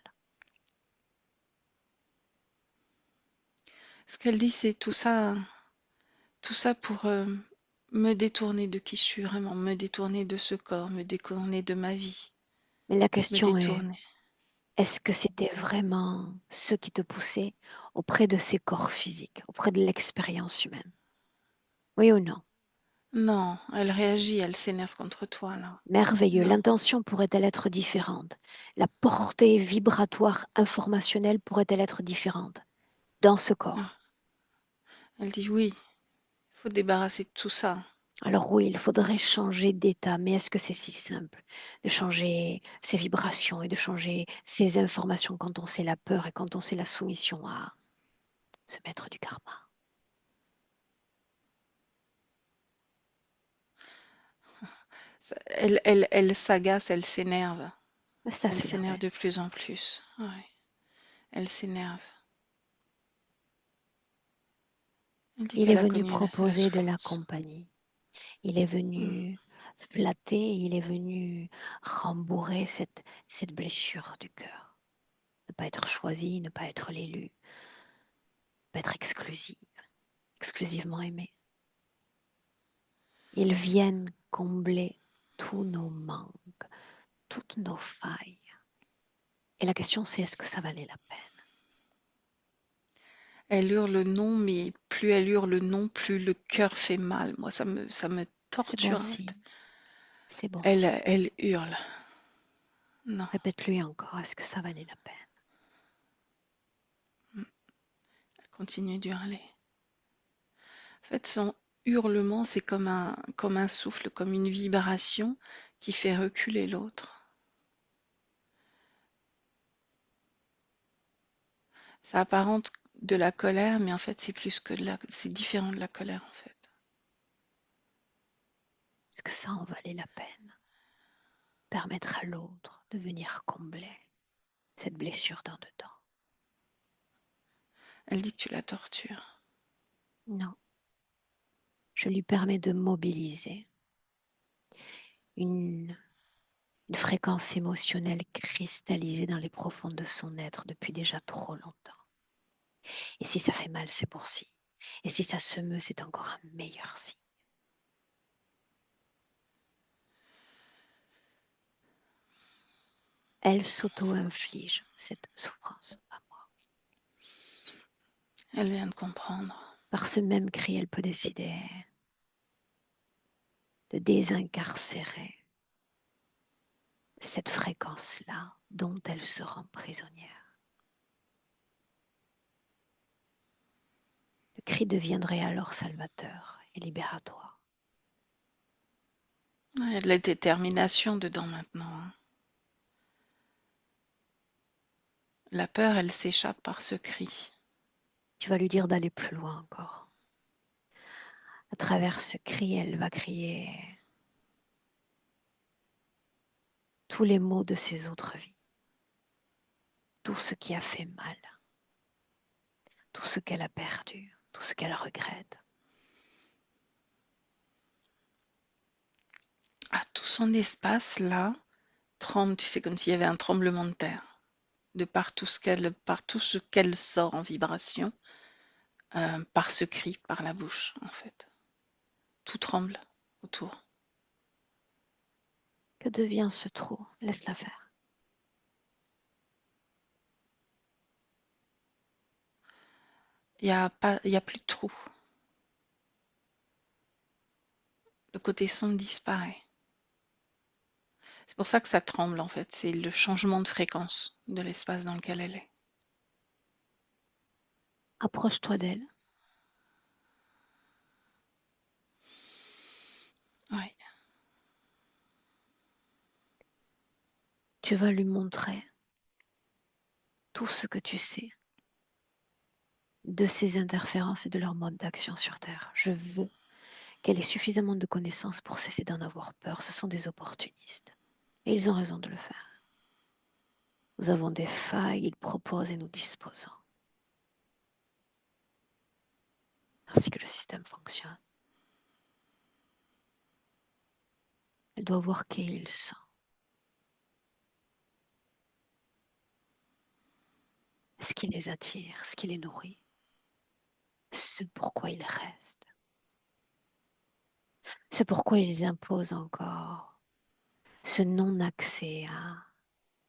[SPEAKER 3] Ce qu'elle dit, c'est tout ça pour me détourner de qui je suis vraiment, me détourner de ce corps, me détourner de ma vie,
[SPEAKER 1] Mais la
[SPEAKER 3] me
[SPEAKER 1] question est,
[SPEAKER 3] détourner.
[SPEAKER 1] est-ce que c'était vraiment ce qui te poussait auprès de ces corps physiques, auprès de l'expérience humaine? Oui ou non?
[SPEAKER 3] Non, elle réagit, elle s'énerve contre toi là.
[SPEAKER 1] Merveilleux.
[SPEAKER 3] Non.
[SPEAKER 1] L'intention pourrait-elle être différente? La portée vibratoire informationnelle pourrait-elle être différente dans ce
[SPEAKER 3] Non.
[SPEAKER 1] corps?
[SPEAKER 3] Elle dit oui, il faut débarrasser de tout ça.
[SPEAKER 1] Alors oui, il faudrait changer d'état, mais est-ce que c'est si simple de changer ses vibrations et de changer ses informations quand on sait la peur et quand on sait la soumission à ce maître du karma?
[SPEAKER 3] Elle s'agace, elle s'énerve.
[SPEAKER 1] Mais ça,
[SPEAKER 3] Elle
[SPEAKER 1] c'est
[SPEAKER 3] s'énerve
[SPEAKER 1] normal.
[SPEAKER 3] de plus en plus. Ouais, elle s'énerve. Elle dit
[SPEAKER 1] Il est
[SPEAKER 3] qu'elle a
[SPEAKER 1] venu
[SPEAKER 3] connu la
[SPEAKER 1] proposer de la
[SPEAKER 3] souffrance.
[SPEAKER 1] compagnie. Il est
[SPEAKER 3] Hmm.
[SPEAKER 1] venu flatter, il est venu rembourrer cette blessure du cœur. Ne pas être choisi, ne pas être l'élu, ne pas être exclusif, exclusivement aimé. Ils viennent combler tous nos manques, toutes nos failles. Et la question, c'est est-ce que ça valait la peine?
[SPEAKER 3] Elle hurle non, mais plus elle hurle non, plus le cœur fait mal. Moi, ça me
[SPEAKER 1] C'est bon
[SPEAKER 3] torture, en fait.
[SPEAKER 1] signe, c'est bon signe.
[SPEAKER 3] Elle hurle. Non.
[SPEAKER 1] Répète-lui encore, est-ce que ça valait la peine?
[SPEAKER 3] Mm. Elle continue d'hurler. En fait, son hurlement, c'est comme un souffle, comme une vibration qui fait reculer l'autre. Ça apparente de la colère, mais en fait, c'est plus que c'est différent de la colère, en fait.
[SPEAKER 1] Est-ce que ça en valait la peine? Permettre à l'autre de venir combler cette blessure d'un dedans?
[SPEAKER 3] Elle dit que tu la tortures.
[SPEAKER 1] Non, je lui permets de mobiliser une une fréquence émotionnelle cristallisée dans les profondes de son être depuis déjà trop longtemps. Et si ça fait mal, c'est bon signe. Et si ça se meut, c'est encore un meilleur signe. Elle s'auto-inflige cette souffrance à moi.
[SPEAKER 3] Elle vient de comprendre.
[SPEAKER 1] Par ce même cri, elle peut décider de désincarcérer cette fréquence-là dont elle se rend prisonnière. Le cri deviendrait alors salvateur et libératoire.
[SPEAKER 3] Il y a de la détermination dedans maintenant, hein. La peur, elle s'échappe par ce cri.
[SPEAKER 1] Tu vas lui dire d'aller plus loin encore. À travers ce cri, elle va crier tous les maux de ses autres vies, tout ce qui a fait mal, tout ce qu'elle a perdu, tout ce qu'elle regrette.
[SPEAKER 3] Ah, tout son espace là tremble, tu sais, comme s'il y avait un tremblement de terre. De par tout ce qu'elle sort en vibration, par ce cri, par la bouche, en fait. Tout tremble autour.
[SPEAKER 1] Que devient ce trou? Laisse-la faire.
[SPEAKER 3] Il y a plus de trou. Le côté sombre disparaît. C'est pour ça que ça tremble, en fait. C'est le changement de fréquence de l'espace dans lequel elle est.
[SPEAKER 1] Approche-toi d'elle.
[SPEAKER 3] Oui.
[SPEAKER 1] Tu vas lui montrer tout ce que tu sais de ces interférences et de leur mode d'action sur Terre. Je veux qu'elle ait suffisamment de connaissances pour cesser d'en avoir peur. Ce sont des opportunistes. Et ils ont raison de le faire. Nous avons des failles, ils proposent et nous disposons. Ainsi que le système fonctionne. Elle doit voir qui ils sont. Ce qui les attire, ce qui les nourrit. Ce pourquoi ils restent. Ce pourquoi ils imposent encore ce non-accès à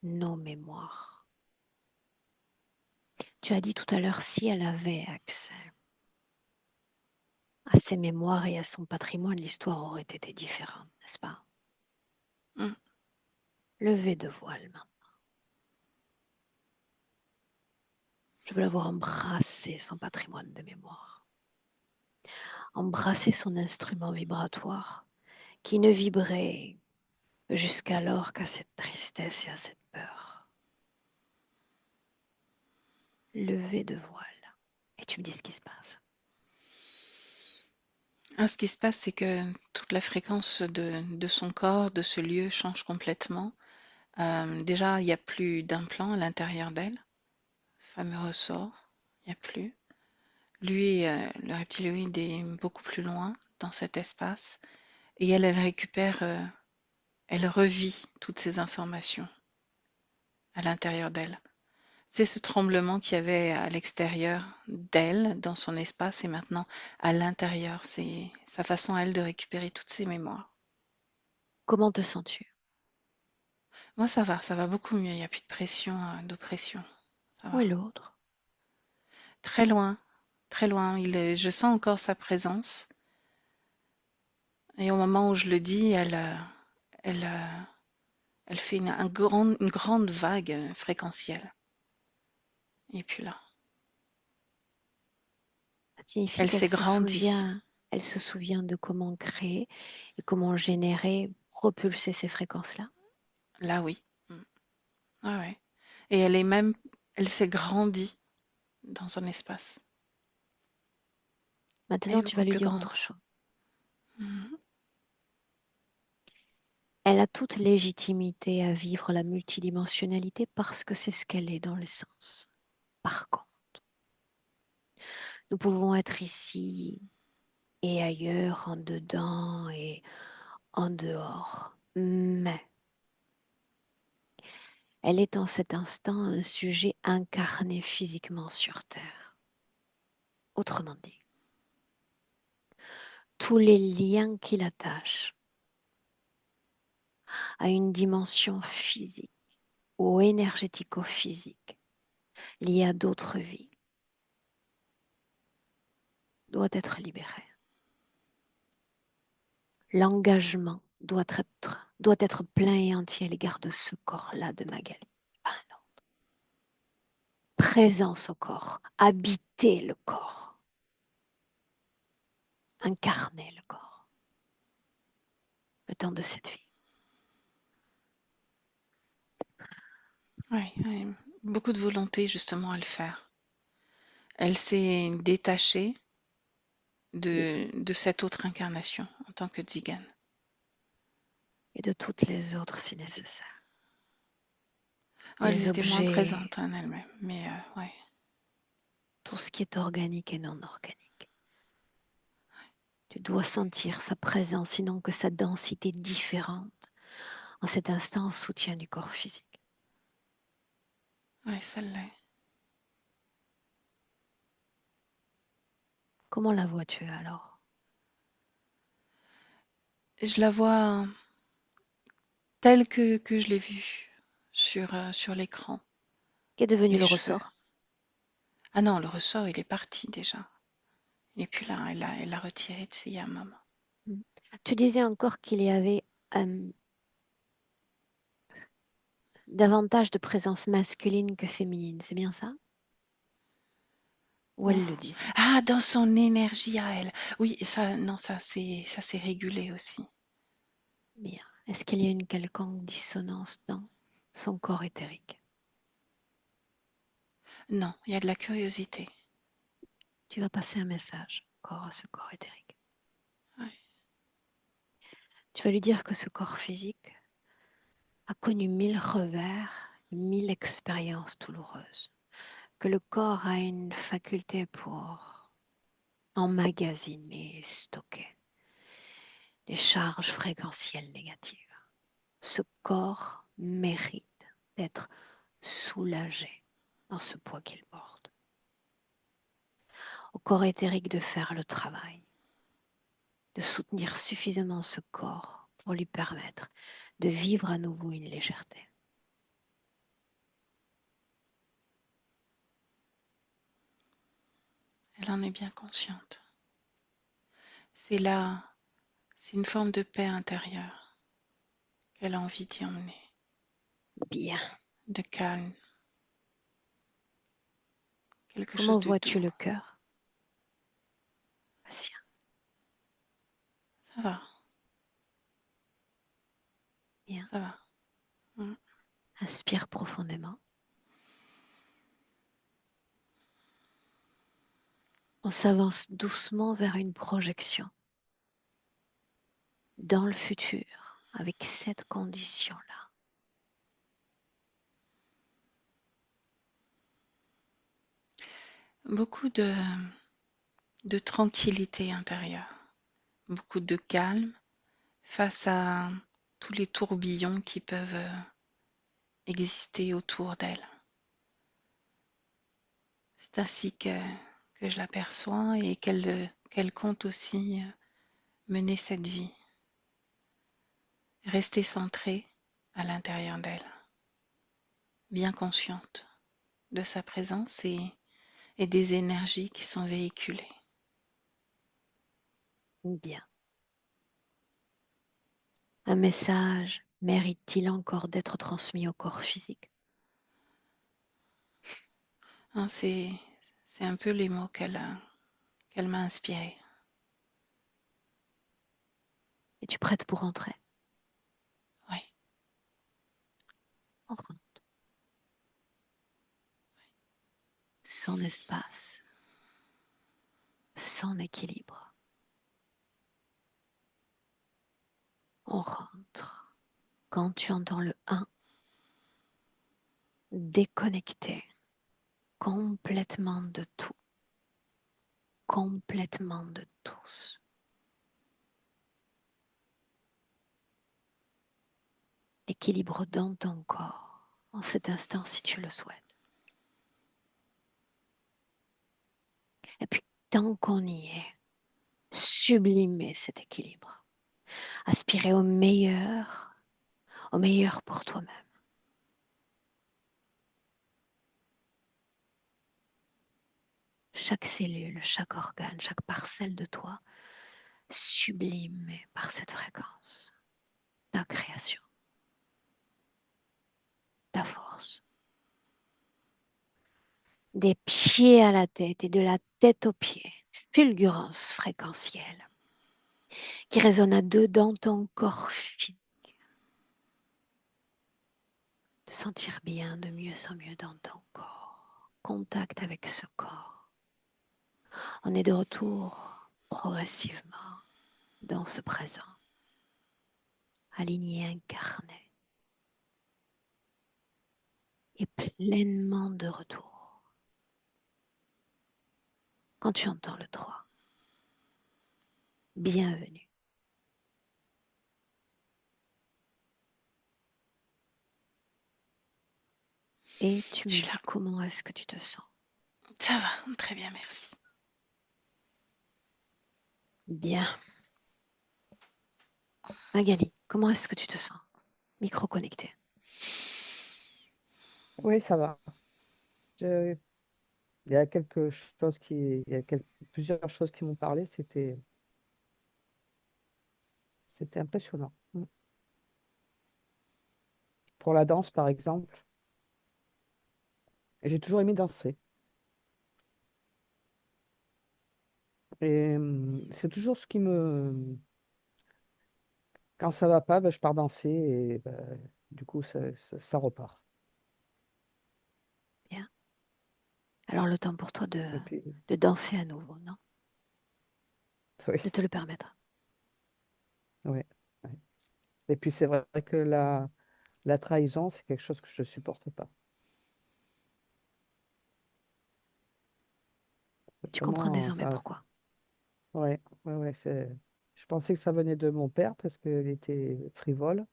[SPEAKER 1] nos mémoires. Tu as dit tout à l'heure si elle avait accès à ses mémoires et à son patrimoine, l'histoire aurait été différente, n'est-ce pas?
[SPEAKER 3] Mm.
[SPEAKER 1] Levée de voile maintenant. Je veux l'avoir embrassé son patrimoine de mémoire. Embrasser son instrument vibratoire qui ne vibrait jusqu'alors qu'à cette tristesse et à cette peur. Levée de voile. Et tu me dis ce qui se passe.
[SPEAKER 3] Ah, ce qui se passe, c'est que toute la fréquence de son corps, de ce lieu, change complètement. Déjà, il n'y a plus d'implant à l'intérieur d'elle. Fameux ressort, il n'y a plus. Lui, le reptiloïde est beaucoup plus loin dans cet espace. Et elle, elle récupère, elle revit toutes ces informations à l'intérieur d'elle. C'est ce tremblement qu'il y avait à l'extérieur d'elle, dans son espace, et maintenant à l'intérieur. C'est sa façon à elle de récupérer toutes ses mémoires.
[SPEAKER 1] Comment te sens-tu?
[SPEAKER 3] Moi, ça va beaucoup mieux. Il n'y a plus de pression, d'oppression. Ça
[SPEAKER 1] Où
[SPEAKER 3] va.
[SPEAKER 1] est l'autre?
[SPEAKER 3] Très loin, très loin. Je sens encore sa présence. Et au moment où je le dis, elle, elle fait une grande vague fréquentielle. Et puis là,
[SPEAKER 1] Ça signifie
[SPEAKER 3] elle
[SPEAKER 1] qu'elle
[SPEAKER 3] s'est
[SPEAKER 1] se
[SPEAKER 3] grandie.
[SPEAKER 1] souvient, elle se souvient de comment créer et comment générer, propulser ces fréquences-là.
[SPEAKER 3] Là, oui. Mm. Ouais, ouais. Et elle s'est grandie dans son espace. Elle
[SPEAKER 1] Maintenant,
[SPEAKER 3] est
[SPEAKER 1] tu vas
[SPEAKER 3] beaucoup
[SPEAKER 1] lui
[SPEAKER 3] plus
[SPEAKER 1] dire
[SPEAKER 3] grande.
[SPEAKER 1] autre chose.
[SPEAKER 3] Mhm.
[SPEAKER 1] Elle a toute légitimité à vivre la multidimensionnalité parce que c'est ce qu'elle est dans l'essence. Par contre, nous pouvons être ici et ailleurs, en dedans et en dehors. Mais Elle est en cet instant un sujet incarné physiquement sur Terre. Autrement dit, tous les liens qui l'attachent à une dimension physique ou énergético-physique liée à d'autres vies doivent être libérés. L'engagement doit être plein et entier à l'égard de ce corps-là de Magali. Pas un autre. Présence au corps, habiter le corps, incarner le corps, le temps de cette vie.
[SPEAKER 3] Oui, oui. Beaucoup de volonté justement à le faire. Elle s'est détachée de cette autre incarnation en tant que Tzigane.
[SPEAKER 1] Et de toutes les autres si nécessaire.
[SPEAKER 3] Elle
[SPEAKER 1] Les
[SPEAKER 3] était moins
[SPEAKER 1] objets,
[SPEAKER 3] présente en elle-même, mais ouais.
[SPEAKER 1] tout ce qui est organique et non organique. Tu dois sentir sa présence, sinon que sa densité différente, en cet instant en soutien du corps physique.
[SPEAKER 3] Ouais, ça l'est.
[SPEAKER 1] Comment la vois-tu alors?
[SPEAKER 3] Je la vois telle que je l'ai vue sur l'écran.
[SPEAKER 1] Qu'est devenu
[SPEAKER 3] Les
[SPEAKER 1] le
[SPEAKER 3] cheveux.
[SPEAKER 1] ressort?
[SPEAKER 3] Ah non, le ressort, il est parti déjà. Il n'est plus là, elle l'a retiré de ses maman.
[SPEAKER 1] Mm. Tu disais encore qu'il y avait davantage de présence masculine que féminine, c'est bien ça? Ou
[SPEAKER 3] Oh.
[SPEAKER 1] elle le disait?
[SPEAKER 3] Ah, dans son énergie à elle. Oui, ça, non, ça s'est régulé aussi.
[SPEAKER 1] Bien. Est-ce qu'il y a une quelconque dissonance dans son corps éthérique?
[SPEAKER 3] Non, il y a de la curiosité.
[SPEAKER 1] Tu vas passer un message encore à ce corps éthérique.
[SPEAKER 3] Ouais.
[SPEAKER 1] Tu vas lui dire que ce corps physique a connu 1000 revers, 1000 expériences douloureuses, que le corps a une faculté pour emmagasiner et stocker des charges fréquentielles négatives. Ce corps mérite d'être soulagé dans ce poids qu'il porte. Au corps éthérique de faire le travail, de soutenir suffisamment ce corps pour lui permettre de vivre à nouveau une légèreté.
[SPEAKER 3] Elle en est bien consciente. C'est là, c'est une forme de paix intérieure qu'elle a envie d'y emmener,
[SPEAKER 1] Bien.
[SPEAKER 3] de calme, quelque
[SPEAKER 1] Comment
[SPEAKER 3] chose de doux.
[SPEAKER 1] vois-tu le cœur? Le sien.
[SPEAKER 3] Ça va,
[SPEAKER 1] Bien.
[SPEAKER 3] ça va. Mm.
[SPEAKER 1] Inspire profondément. On s'avance doucement vers une projection dans le futur avec cette condition-là.
[SPEAKER 3] Beaucoup de tranquillité intérieure, beaucoup de calme face à tous les tourbillons qui peuvent exister autour d'elle. C'est ainsi que je l'aperçois et qu'elle compte aussi mener cette vie, rester centrée à l'intérieur d'elle, bien consciente de sa présence et des énergies qui sont véhiculées.
[SPEAKER 1] Bien. Un message mérite-t-il encore d'être transmis au corps physique?
[SPEAKER 3] Hein, c'est un peu les mots qu'elle m'a inspirés.
[SPEAKER 1] Es-tu prête pour entrer?
[SPEAKER 3] Oui,
[SPEAKER 1] On rentre. Son espace, son équilibre. On rentre. Quand tu entends le 1, déconnecté complètement de tout, complètement de tous. Équilibre dans ton corps. en cet instant si tu le souhaites. Et puis, tant qu'on y est, sublimer cet équilibre. Aspirer au meilleur pour toi-même. Chaque cellule, chaque organe, chaque parcelle de toi sublimée par cette fréquence, ta création, ta force. Des pieds à la tête et de la tête aux pieds, fulgurance fréquentielle qui résonne à deux dans ton corps physique. De sentir bien de mieux en mieux dans ton corps, contact avec ce corps. On est de retour progressivement dans ce présent, aligné, incarné et pleinement de retour. Quand tu entends le 3, bienvenue. Et tu
[SPEAKER 3] Je
[SPEAKER 1] me
[SPEAKER 3] suis là.
[SPEAKER 1] dis comment est-ce que tu te sens.
[SPEAKER 3] Ça va, très bien, merci.
[SPEAKER 1] Bien. Magali, comment est-ce que tu te sens? Micro connecté.
[SPEAKER 2] Oui, ça va. Je- Il y a quelque chose qui, il y a plusieurs choses qui m'ont parlé. C'était impressionnant. Pour la danse, par exemple, j'ai toujours aimé danser. Et c'est toujours ce qui me, quand ça va pas, ben, je pars danser et ben, du coup, ça repart.
[SPEAKER 1] Bien. Alors le temps pour toi
[SPEAKER 2] Et puis,
[SPEAKER 1] de danser à nouveau, non?
[SPEAKER 2] oui,
[SPEAKER 1] De te le permettre.
[SPEAKER 2] ouais, ouais. Et puis c'est vrai que la trahison, c'est quelque chose que je supporte pas.
[SPEAKER 1] Tu comprends
[SPEAKER 2] Vraiment,
[SPEAKER 1] désormais
[SPEAKER 2] enfin,
[SPEAKER 1] pourquoi.
[SPEAKER 2] ouais, ouais, ouais, je pensais que ça venait de mon père parce qu'il était frivole,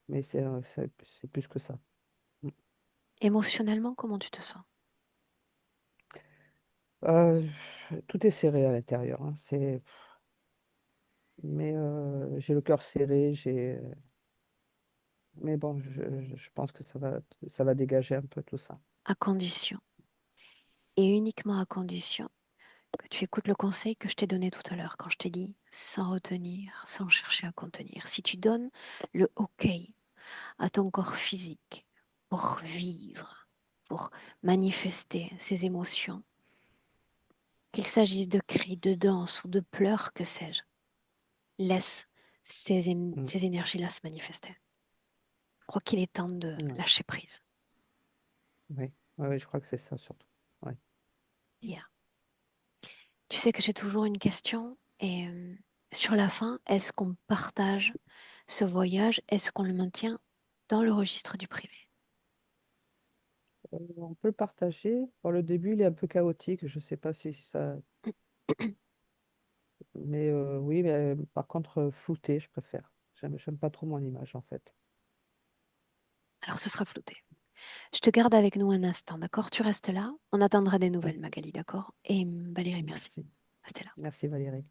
[SPEAKER 2] mais c'est plus que ça. Mm.
[SPEAKER 1] Émotionnellement, comment tu te sens?
[SPEAKER 2] Euh, Tout est serré à l'intérieur, hein, mais j'ai le cœur serré, mais bon, je pense que ça va dégager un peu tout ça.
[SPEAKER 1] À condition, et uniquement à condition, que tu écoutes le conseil que je t'ai donné tout à l'heure quand je t'ai dit sans retenir, sans chercher à contenir. Si tu donnes le OK à ton corps physique pour vivre, pour manifester ces émotions, qu'il s'agisse de cris, de danse ou de pleurs, que sais-je, laisse
[SPEAKER 2] Mm.
[SPEAKER 1] ces énergies-là se manifester. Je crois qu'il est temps de
[SPEAKER 2] Ouais,
[SPEAKER 1] lâcher prise.
[SPEAKER 2] ouais, ouais, ouais, je crois que c'est ça surtout. Ouais.
[SPEAKER 1] Yeah. Tu sais que j'ai toujours une question et sur la fin, est-ce qu'on partage ce voyage? Est-ce qu'on le maintient dans le registre du privé?
[SPEAKER 2] On peut le partager. Bon, le début, il est un peu chaotique. Je sais pas si ça. Mais oui, mais par contre, flouté, je préfère. J'aime pas trop mon image, en fait.
[SPEAKER 1] Alors ce sera flouté. Je te garde avec nous un instant, d'accord? Tu restes là. On attendra des
[SPEAKER 2] Oui,
[SPEAKER 1] nouvelles, Magali, d'accord? Et Valérie, merci.
[SPEAKER 2] merci.
[SPEAKER 1] Restez là.
[SPEAKER 2] Merci Valérie.